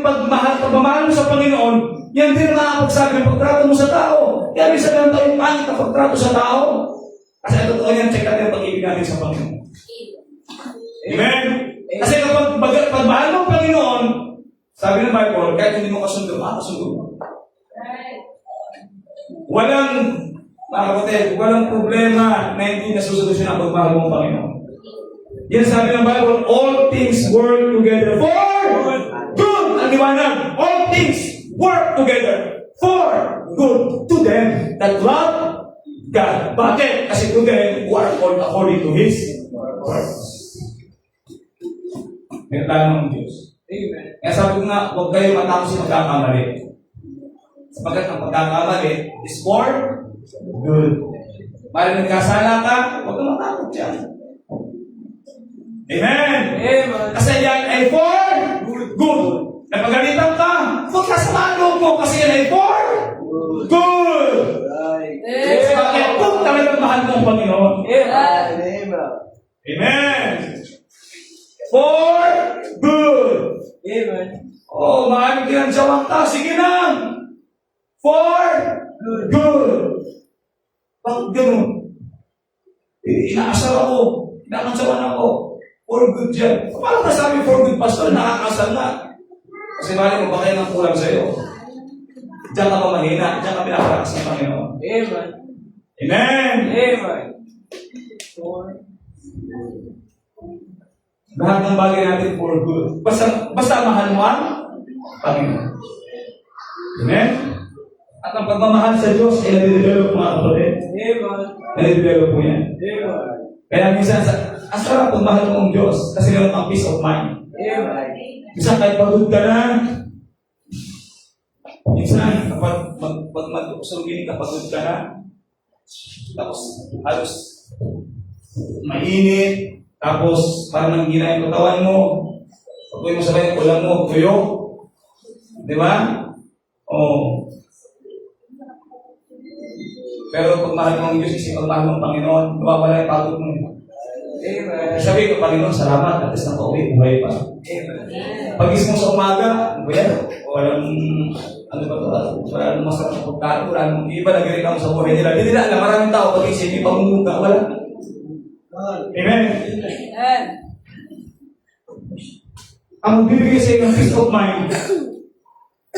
pagmamahal mo sa Panginoon, Yan din ang nakakapagsabi ng pagtrato mo sa tao. Kaya may sabihan tayo pangit na pagtrato sa tao. Kasi ang totoo yan, check natin ang pag-ibig natin sa Panginoon. Amen? Kasi kapag pagmahal mo ang Panginoon, sabi ng Bible, kahit hindi mo kasundo, makakasundo mo. Walang, mga kapatid, walang problema na hindi nasusolusyon ang pagmahal mo ang Panginoon. Yan sabi ng Bible, all things work together for good. Ang liwanag, all things work together for good to them that love God. Bakit? Kasi to them who are called according to His purpose. May plano ng Diyos. Amen. Kaya sabi ko nga, huwag kayo matakot sa pagkakamali. Sapagkat ang pagkakamali is for good. Mali nagkasala ka, huwag kang matakot dyan. Amen! Amen. Kasi yan ay for good. Napagalitan ka, huwag ka sa manong mo kasi yan ay for good. Kasi bakit? Kung talagang mahal mo ang Panginoon. Amen. Amen! For good. Amen. Oh, maraming kinansawang ka. Sige na. For good. Bakit ganun? Inaasar ako. Inakansawan ako. For good dyan. Paano ka sabi for good, pastor? Nakakasal na. Kasi mali mo, baka yan ang kulang sa'yo. Diyan ka pa mahina. Diyan ka pinapalakas ng Panginoon. Amen. Amen! Amen. Lahat ng bagay natin for good. Basta mahal mo ang Panginoon. Amen? At ang pagmamahal sa Diyos ay nade-develop mga kapatid. Amen. Nade-develop po yan. Amen. Kaya minsan, ang sarap kung mahal mo ang Diyos kasi meron kang peace of mind. Amen. Minsan kahit pagod ka na, minsan kapag mag-usogin ka, pagod ka na, tapos halos mainit, tapos parang nanggina yung katawan mo, pag mo sabay yung ulam mo, tuyo. Di ba? Oo. Pero pag mahal mo ang Diyos, isip ang mahal mo ang Panginoon, nawawala yung pagod mo. Amen. Sabi ko, Panginoon, salamat, at least nakauwi, buhay pa. Amen. Pag-isip mo sa umaga, walang, ano ba ito, walang masarap na pagkain, walang, iba nag-irik ako sa buhay nila. Hindi nila alam, maraming tao, pag-isip, may pangungga, wala. Amen. Amen. Ang magbibigay sa iyo ng peace of mind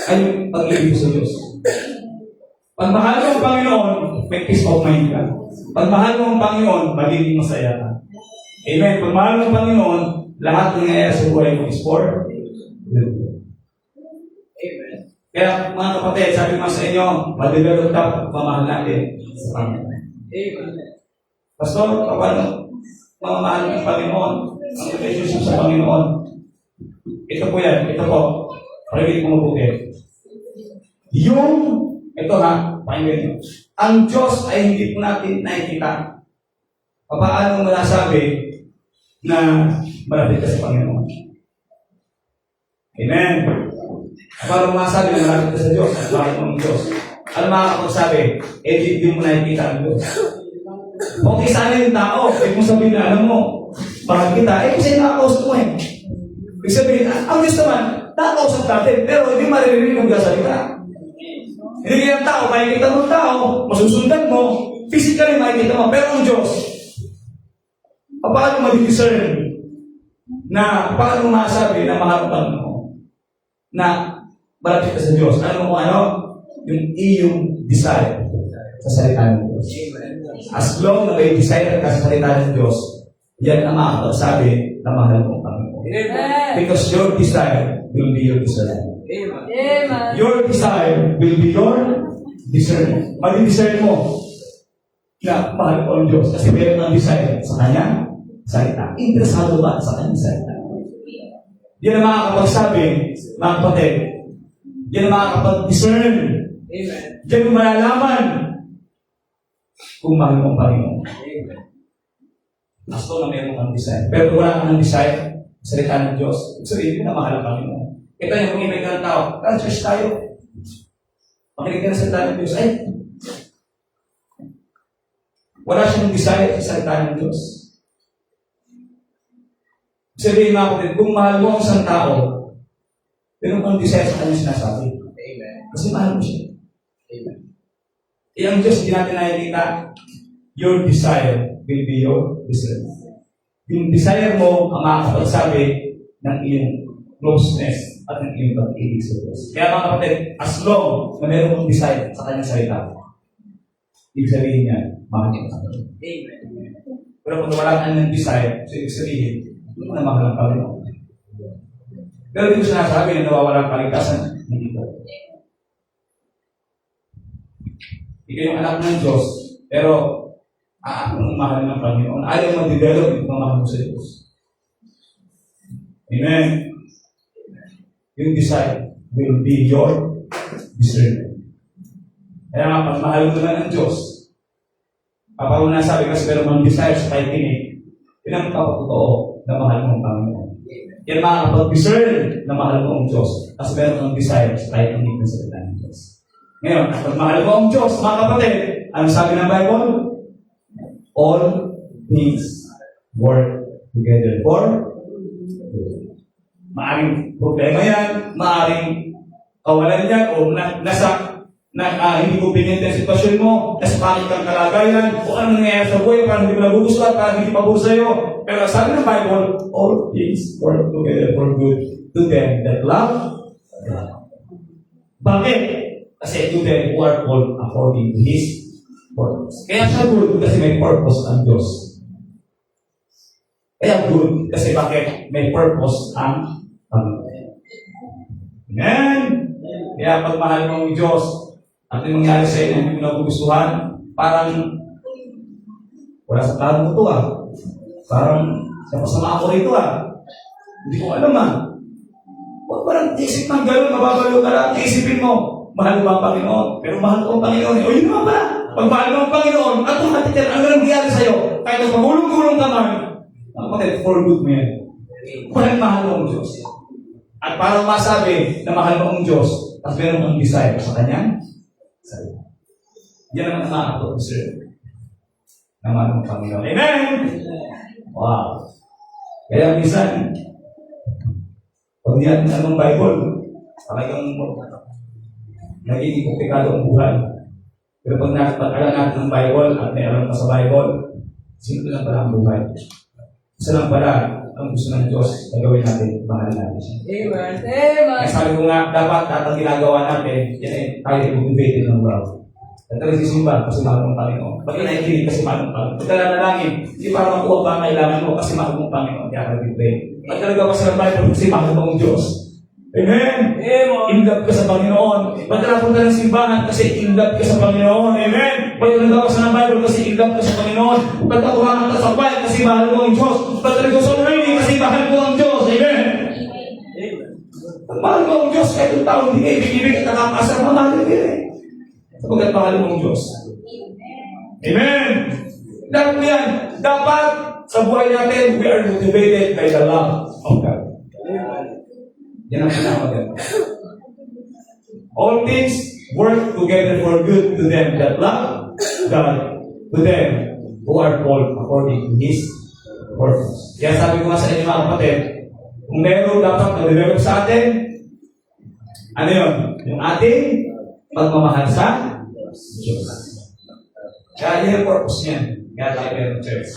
ay yung pag-ibig sa Diyos. Pag mahal mo ang Panginoon, may peace of mind ka. Pag mahal mo ang Panginoon, magiging masaya ka. Amen. Pag mahal mo ang Panginoon, lahat ng nangyayari sa buhay mo is for good. Amen. Kaya mga kapatid, sabi ko sa inyo, ma-develop ka pamahal natin sa Panginoon. Amen. Pastor, paano mamamahal ng Panginoon, ang relationship sa Panginoon? Ito po yan, ito po. Parinig mo mabuti. Ito ha, pakinggan nyo. Ang Diyos ay hindi po natin nakikita. Paano mo nasabi na malapit ka sa Panginoon? Amen. Paano mo nasabi na malapit ka sa Diyos? At bakit mo ang Diyos? Ano makakapagsabi? Hindi mo nakikita ang Diyos. Kung isa na yung tao, kung sabihin na alam mo, mahal kita, kasi nakakausap mo eh. Ibig sabihin, ang Diyos naman, nakakausap natin, pero hindi maririnig ang salita. Hindi kaya ang tao, makikita mo ang tao, masusundan mo, physically makikita mo, pero ang Diyos, paano ma-discern na paano masabi na mahal mo na malapit ka sa Diyos? Ano mo ano? Yung iyong desire sa salita ng Diyos. As long na may desire ka sa salita ng Diyos, yan ang makakapagsabi na mahal mo ang Panginoon. Amen. Because your desire will be your desire. Amen. Your desire will be your discernment. Mali-discern mo na mahal ko ang Diyos kasi meron ang desire sa Kanya salita. Interesado ba sa Kanya salita? Yan ang makakapagsabi, mga kapatid. Yan ang makakapag-discern. Amen. Yan ang malalaman kung mahal mo ang Panginoon. Amen. As long na meron kang desire. Pero kung wala kang desire, salita ng Diyos, so hindi na mahal ang Panginoon. Ito yung kung ibig ka ng tao, church tayo. Makinig ka na salita ng Diyos. Ay, wala siyang desire sa salita ng Diyos. Sabihin mga kapatid, kung mahal mo ang isang tao, meron kang desire sa kanyang sinasabi. Amen. Kasi mahal mo siya. Amen. Ang Diyos, hindi natin nakikita, your desire will be your desire. Yung desire mo ang makakapagsabi ng iyong closeness at ng iyong pag-ibig sa Diyos. Kaya mga kapatid, as long na meron mong desire sa kanyang salita, ibig sabihin niya, mahal niya sa Diyos. Amen. Pero kung wala ka ng desire, so ibig sabihin, hindi mo na mahal ang Panginoon. Pero hindi ko sinasabi na nawawala ang kaligtasan. Hindi ko. Ikaw yung anak ng Diyos, pero ang mahal ng Panginoon. Ayaw mag-develop yung pamahal mo sa Diyos. Amen. Yung desire will be your discernment. Kaya nga, pag mahal mo na ng Diyos, papawala sabi kasi meron mang desire sa kahit tinig, yun ang kapatotoo na mahal mo ang Panginoon. Yan makakapag-discern na mahal mo ang Diyos kasi meron kang desire sa kahit tinig na salita ng Diyos. Ngayon, pag mahal mo ang Diyos, mga kapatid, ano sabi ng Bible? All things work together for good. Maaring problema yan, maaring kawalan yan, o hindi convenient ang sitwasyon mo, nasa pangit kang kalagayan, o anong nangyayari sa buhay, parang hindi mo nagugustuhan, parang hindi pabor sa'yo. Pero sabi ng Bible, all things work together for good to them that love God. Bakit? Kasi to them who are called according to His purpose. Kaya siya good kasi may purpose ang Diyos. Kaya good kasi bakit? May purpose ang Panginoon. Amen? Kaya pag mahal mo ang Diyos, at yung mangyari sa iyo, hindi mo nagugustuhan, parang wala sa plano mo ito Parang sa pasama ako rito Hindi ko alam Huwag parang isip ng gano'n, mababalo ka lang, isipin mo, mahal mo ang Panginoon, pero mahal ko ang Panginoon. O yun naman pala, pag mahal mo ang Panginoon, automatic yan, ang nangyari sa iyo, kahit ang pagulong-gulong ka man, for good mo yan. Kung mahal mo ang Diyos. At para masabi na mahal mo ang Diyos, at meron kang desire sa Kanyang salita. Yan ang nakakapag-observe na mahal mo ang Panginoon. Amen! Wow! Kaya minsan, pag hindi natin anong Bible, talagang nagiging komplikado ang buhay. Pero pag alam natin ng Bible at may alam ka sa Bible, simple lang pala ang buhay. Isa lang pala ang gusto ng Diyos na gawin natin, mahal natin siya. Amen. Amen. Kaya sabi ko nga, dapat ang ginagawa natin, yan ay tayo i-motivated ng world. At tayo sisimba kasi mahal mong Panginoon. Pag inakikinig kasi mahal mong Panginoon. Pag nalanalangin, hindi para makuha pa ang kailangan mo kasi mahal mong Panginoon. Kaya ka nag-pray. Pag talaga sa Bible kasi mahal mong Diyos. Amen? Amen. In love ka sa Panginoon. Pag napunta ng simbahan kasi in love ka sa Panginoon. Amen? Pag nagawa ka sa Bible kasi in love ka sa Panginoon. Pag natuhangan ka sa bayan kasi mahal mo ang Diyos. Pag talaga sa training kasi mahal mo ang Diyos. Amen? Pag mahal mo ang Diyos, kahit yung tao hindi kayo ibig at nakakasar, mahal ka rin. Sapagkat mahal mo ang Diyos. Amen? Dapat mo yan. Dapat sa buhay natin, we are motivated by the love of God. Yan ang pinamaganda. All things work together for good to them that love God, to them who are called according to His purpose. Kaya sabi ko nga sa inyo mga kapatid, kung meron dapat na-develop sa atin, ano yun? Yung ating pagmamahal sa Diyos. Kaya yun ang purpose niyan. Kaya tayo meron church.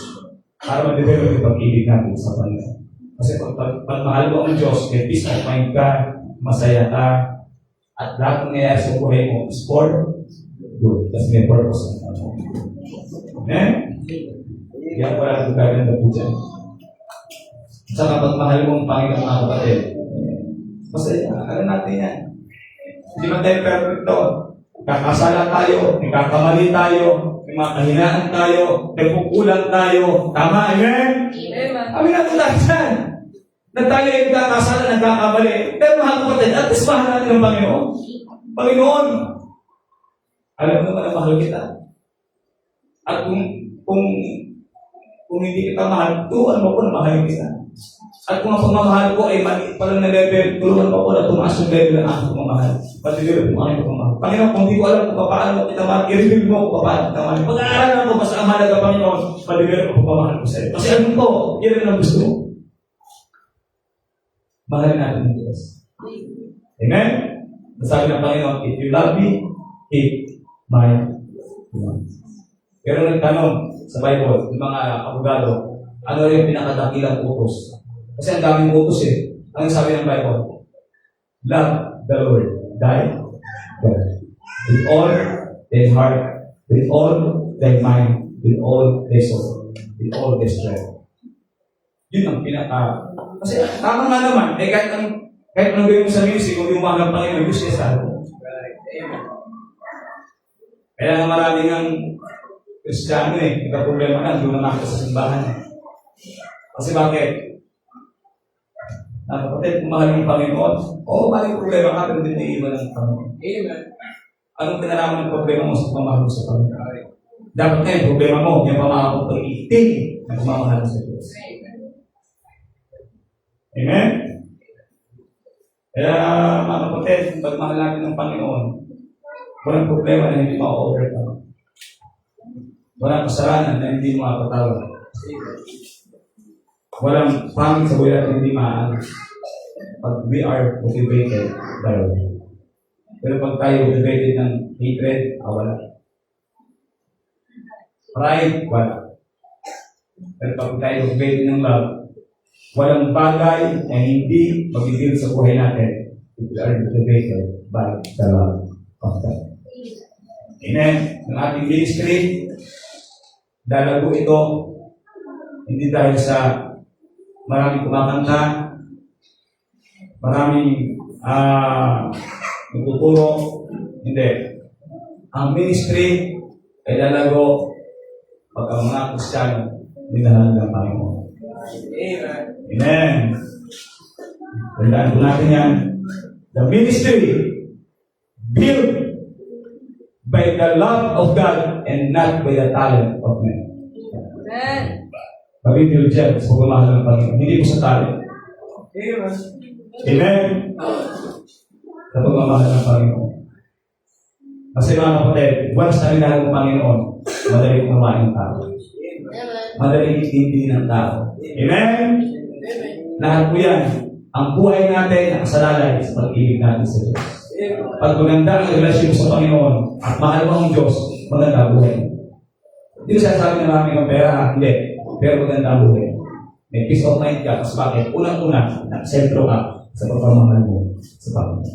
Para ma-develop yung pag-ibig natin sa Panginoon. Kasi pag mahal mo ang Diyos, may peace of mind ka, masaya ka, at lahat ng nangyayari sa buhay mo is for good. Kasi may purpose ng Panginoon. Amen? Yan pala ang gaganda po dyan. Saka pag mahal mo ang Panginoon mga kapatid, masaya, alam natin yan. Hindi man tayo perfecto. Kakasala tayo, nagkakamali tayo, may mga kahinaan tayo, nagkukulang tayo. Tama, amen? Amen. Amin natin lahat yan. Na tayo ay nagkakasala, nagkakamali. Pero mga kapatid, at least mahal natin ang Panginoon. Panginoon, alam mo naman na mahal kita. At kung hindi kita mahal, turuan mo ko na mahal kita. At kung ang pagmamahal ko ay maliit pa lang na level, turuan mo ko na tumaas yung level ng aking pagmamahal. Pag-develop mo aking pagmamahal. Panginoon, kung di ko alam kung paano mo kita mahal, i-reveal mo kung paano kita mahal. Pag-aaralan mo, basta ang mahalaga, Panginoon, pag-develop mo pagmamahal ko sa iyo. Kasi alam ko, yan rin ang gusto mo. Mahal natin ang Diyos. Amen? Sabi ng Panginoon, if you love me, keep my commands. Pero nagtanong sa Bible, yung mga abogado, ano rin yung pinakadakilang utos? Kasi ang daming utos eh. Ano sabi ng Bible? Love the Lord, thy God. With all thy heart, with all thy mind, with all thy soul, with all thy strength. Yun ang pinaka... Kasi tama nga naman, eh kahit anong gawin mo sa music, kung yung mga Panginoon, gusto niya sa atin. Amen. Kaya nga maraming ang Kristiyano eh, nagka-problema na, doon na sa simbahan. Kasi bakit? Kapatid, kung mahal yung Panginoon, oo, maraming problema ka, pero hindi iba ng Panginoon. Amen. Anong pinalaman ng problema mo sa pamahal mo sa Panginoon? Dapat nga yung problema mo, yung pamahal mo pag-iiting na pamamahal sa Diyos. Amen? Kaya, mga kapatid, pag mahal natin ng Panginoon, walang problema na hindi ma-overcome. Walang kasalanan na hindi makapatawad. Walang pangit sa buhay natin hindi maalis. Pag we are motivated by God. Pero pag tayo motivated ng hatred, wala. Pride, wala. Pero pag tayo motivated ng love, walang bagay na hindi magiging sa buhay natin if we are motivated by the love of God. Amen. Ang ating ministry, dalago ito, hindi dahil sa maraming kumakanta, maraming nagtuturo, hindi. Ang ministry ay lalago pag ang mga Kristiyano nilalang ng Panginoon. Amen. Amen. Tandaan po natin yan. The ministry built by the love of God and not by the talent of men. Amen. Pag-ibig nyo dyan sa pagmamahal ng Panginoon. Hindi po sa talent. Amen. Amen. Sa pagmamahal ng Panginoon. Kasi mga kapatid, once na minahal ng Panginoon, madali kumain ng tao. Madali intindi ng tao. Amen? Lahat po yan. Ang buhay natin nakasalalay sa pag-ibig natin sa Diyos. Pag maganda ang relasyon mo sa Panginoon at mahal mo ang Diyos, maganda ang buhay. Hindi ko sasabi na marami kang pera, hindi. Pero maganda ang buhay. May peace of mind ka. Kasi bakit? Unang-una, nakasentro ka sa pagpamahal mo sa Panginoon.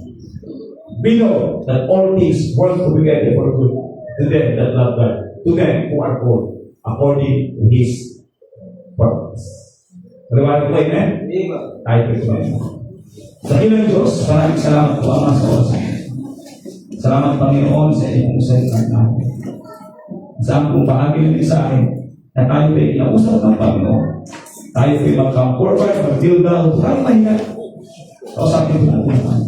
We know that all things work together for good to them that love God, to them who are called according to His purpose. Paliwanag ko, amen? Tayo po ito. Sa ilang Diyos, maraming salamat po Ama sa oras. Salamat Panginoon sa inyong salita namin. Sa ang bahagi ng sa akin na tayo po inausap ng Panginoon. Tayo po mag-come forward, mag-build down, parang mahinga. Kausapin po natin.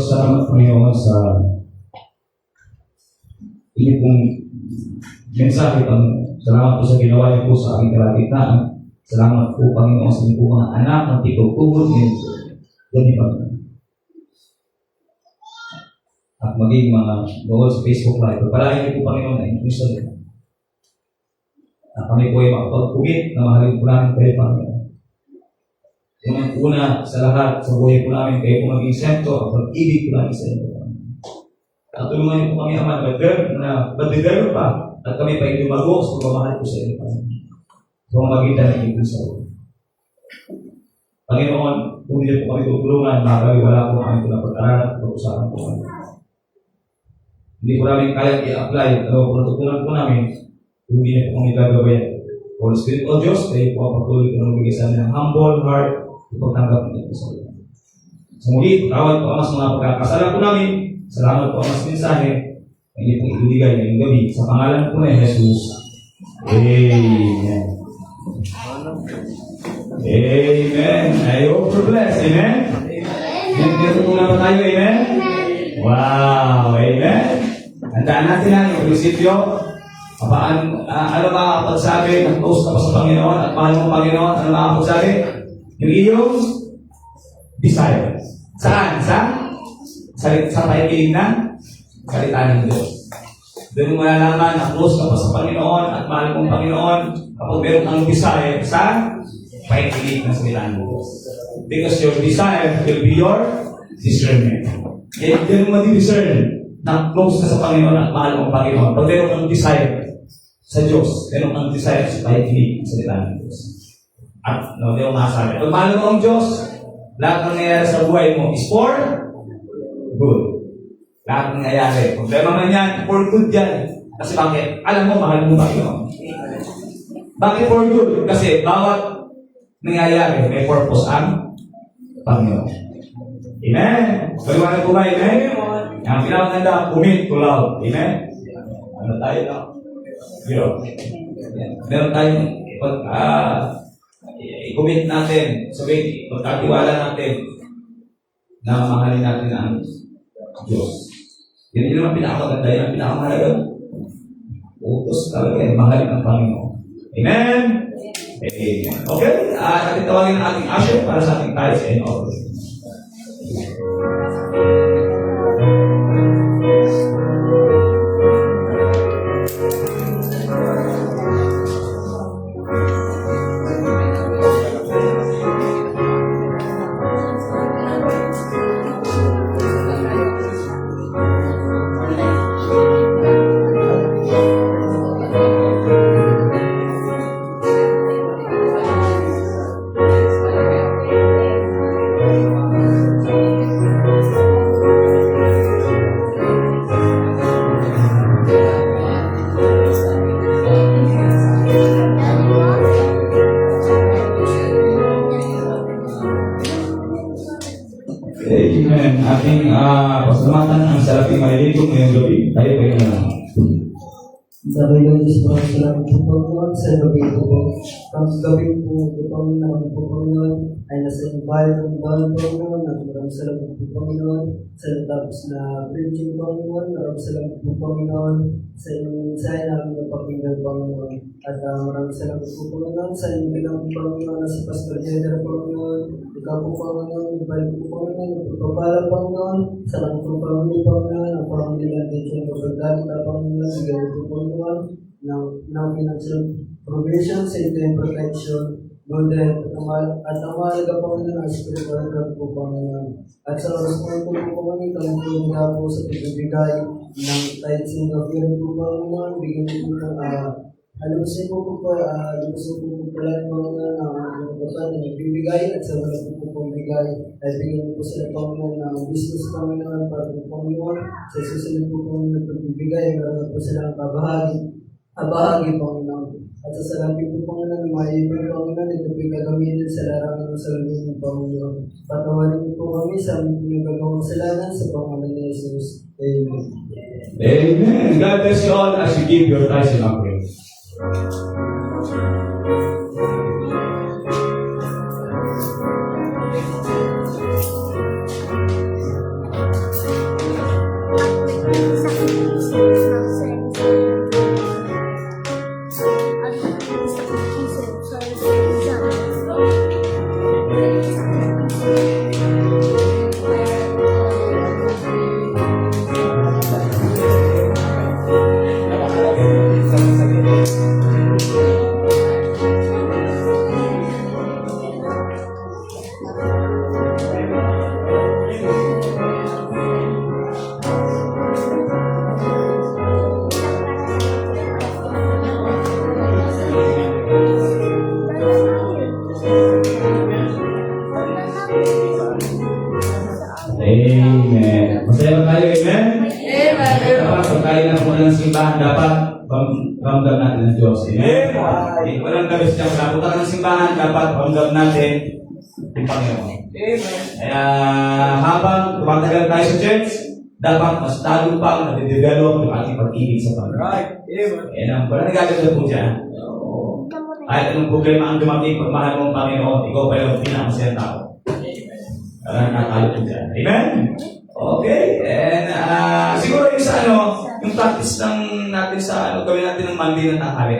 salamat Panginoon sa inyo pong mensahe, Panginoon. Salamat po sa ginawa niyo po sa aming kalagitnaan. Salamat po, Panginoon, sa inyong mga anak ng titutugon niyo. Yan Panginoon. At maging mga doon sa Facebook Live. Pagpalain niyo po, Panginoon, na inyong gusto niyo. At kami po ay makapagpugit na mahalin po namin kayo, Panginoon. Unang-una sa lahat, sa buhay po namin, kayo po maging sentro at pag-ibig po namin sa inyo. At tulungan niyo po kami, Ama, na mag-develop pa at kami pa yung lumago sa pagmamahal po sa inyo. Sa magitan ng Diyos sa iyo. Panginoon, kung hindi po kami tutulungan, wala po kami na pag-aralan at pag-usapan po kami. Hindi po namin kaya i-apply at kung natutunan po namin, kung hindi po kami gagawin. Holy Spirit o Diyos, kayo po ang patuloy ko ng bigay sa amin ng humble heart ipagtanggap niyo po sa iyo. Sa muli, tawad po ang mas mga pagkakasala po namin. Salamat po ang mas mensahe na hindi po ibigay ngayong gabi. Sa pangalan po ni Jesus. Amen. Amen. I hope you're blessed. Amen. Natutunan pa tayo. Amen. Wow. Amen. Handaan natin lang yung prinsipyo. Ano makakapagsabi ng close ka pa sa Panginoon at mahal mo Panginoon? Ano makakapagsabi? Yung iyong desire. Saan? Sa pakikinig ng salita ng Diyos. Doon mo malalaman na close ka pa sa Panginoon at mahal mong Panginoon kapag meron kang desire sa pakikinig ng salita ng Diyos. Because your desire will be your discernment. Kaya doon mo ma-discern na close ka sa Panginoon at mahal mong Panginoon. Pag meron kang desire sa Diyos, meron kang desire sa pakikinig ng salita ng Diyos. At hindi ko masabi. Pag mahal mo ang Diyos, lahat ng nangyayari sa buhay mo is for good. Lahat ng nangyayari. Problema man yan, for good yan. Kasi bakit? Alam mo, mahal mo Panginoon. Bakit for good? Kasi bawat nangyayari, may purpose ang Panginoon. Amen? Paliwanag po ba? Amen? Ang pinakaganda, commit to love. Amen? Ano tayo na? Meron tayong i-commit natin, sabihin, pagkatiwala natin na mahalin natin ang Diyos. Yan yung pinakamaganda, yan ang pinakamahalaga. Utos talaga yan, mahalin ang Panginoon. Amen? Amen. Okay? Ating tawagin ang ating usher para sa ating tithes and offering. Amen. Ating pasalamatan ang saraping malilikom ngayong gabi. Tayo kayo na. Sabi ng Diyos po, salamat po Panginoon sa gabi po po. Ang gabi po, Panginoon po Panginoon, ay nasa inyong bahay ng bahay Panginoon. At maraming salamat po Panginoon sa natapos na preaching Panginoon. Maraming salamat po Panginoon sa inyong mensahe namin ng Panginoon Panginoon. At maraming salamat po Panginoon sa inyong bilang Panginoon na si Pastor Jenner Panginoon. Ikaw po Panginoon, ibalik po Panginoon, ipagpapala Panginoon, sa lang po Panginoon Panginoon, ang pangilihan dito ng pagkagamit na Panginoon, ganito po Panginoon, ng financial provision sa ito yung protection, good health, at ang mahalaga Panginoon ang spiritual health po Panginoon. At sa oras po ito po Panginoon, kami po nila po sa pagbibigay ng tithes and offering po Panginoon, bigyan po ng alusin po pala ng mga kapatid na nagbibigay at sa wala po bigay ay bigyan po sila Panginoon ng business Panginoon para po Panginoon sa susunod po Panginoon na pagbibigay meron po sila ang kabahagi Panginoon at sa salamin po Panginoon na maibig Panginoon ito po gagamitin sa larangan ng salamin ng Panginoon. Patawarin po kami sa aming pinagagawang salanan sa pangalan ni Jesus. Amen. Amen. God bless you all as you give your tithes and offering. pagkain na muna ng simbahan, dapat ramdam natin ng Diyos. Amen? Walang kabis dyan. Napunta ka ng simbahan, dapat ramdam natin yung Panginoon. Amen. Kaya habang tumatagal tayo sa church, dapat mas lalo pang nade-develop yung ating pag-ibig sa Panginoon. Right. Amen. Yan ang wala nagaganda po dyan. Kahit anong problema ang dumating, pag mahal mo ang Panginoon, ikaw pa yung pinakamasayang tao. Wala nakakalo po dyan. Amen? Okay. And siguro yung sa yung practice lang natin sa gawin natin ng Monday ng tanghali.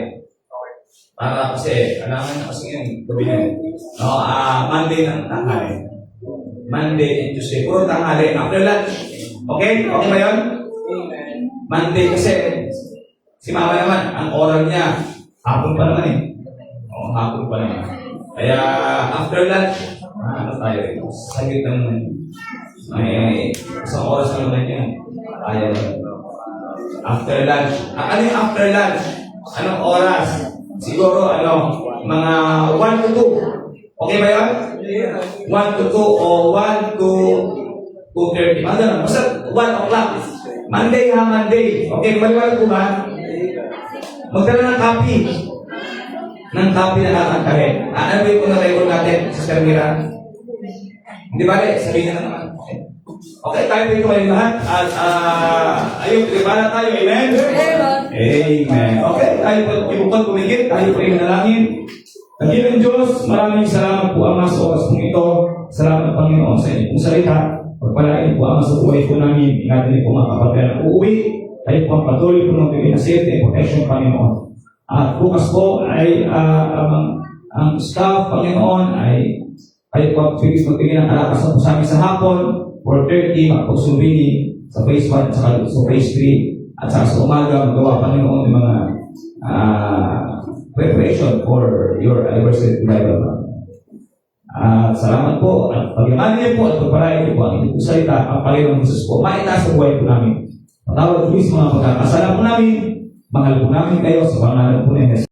Para kasi, kailangan na kasi yung gawin yun. No, Monday ng tanghali. Monday and Tuesday. Puro tanghali. After lunch. Okay? Okay ba yun? Amen. Monday kasi, si Mama naman, ang oral niya, hapon pa naman eh. Oo, hapon pa naman. Kaya, after lunch, tayo eh. Saglit naman. May isang oras na naman yun. Kaya after lunch. Ano yung after lunch? Anong oras? Siguro, mga 1 to 2. Okay ba yun? 1 to 2 o 1 to 2:30. Mga ganun. Basta 1 o'clock. Monday ha, Monday. Okay, maliwanag po ba? Magdala ng copy. Ng copy na kakantahin. Ano ba yung na-record natin sa Termira? Hindi ba, sabihin na naman. Okay, tayo po ito kayo lahat. At ayun, pinipala tayo. Amen? Amen. Okay, tayo po ibukod pumigit. Tayo po yung nalangin. Dakilang Diyos, maraming salamat po Ama sa oras pong ito. Salamat Panginoon sa inyong salita. Pagpalain po Ama sa buhay po namin. Ingatan niyo po mga kapatid na uuwi. Tayo po ang patuloy po ng bigay na safety and protection Panginoon. At bukas po ay ang staff Panginoon ay tayo po ang magbigay ng kalakas na po sa amin sa hapon. 4:30, magpagsubili sa phase 1 at saka sa phase 3 at saka sa umaga magawa Panginoon ng mga preparation for your anniversary revival. Salamat po at pag-imanin niyo po at pagpalain niyo po ang inyong salita ang Panginoon Jesus po. Maitaas sa buhay po namin. Patawad po sa mga pagkakasala po namin. Mahal po namin kayo sa pangalan po ng Jesus.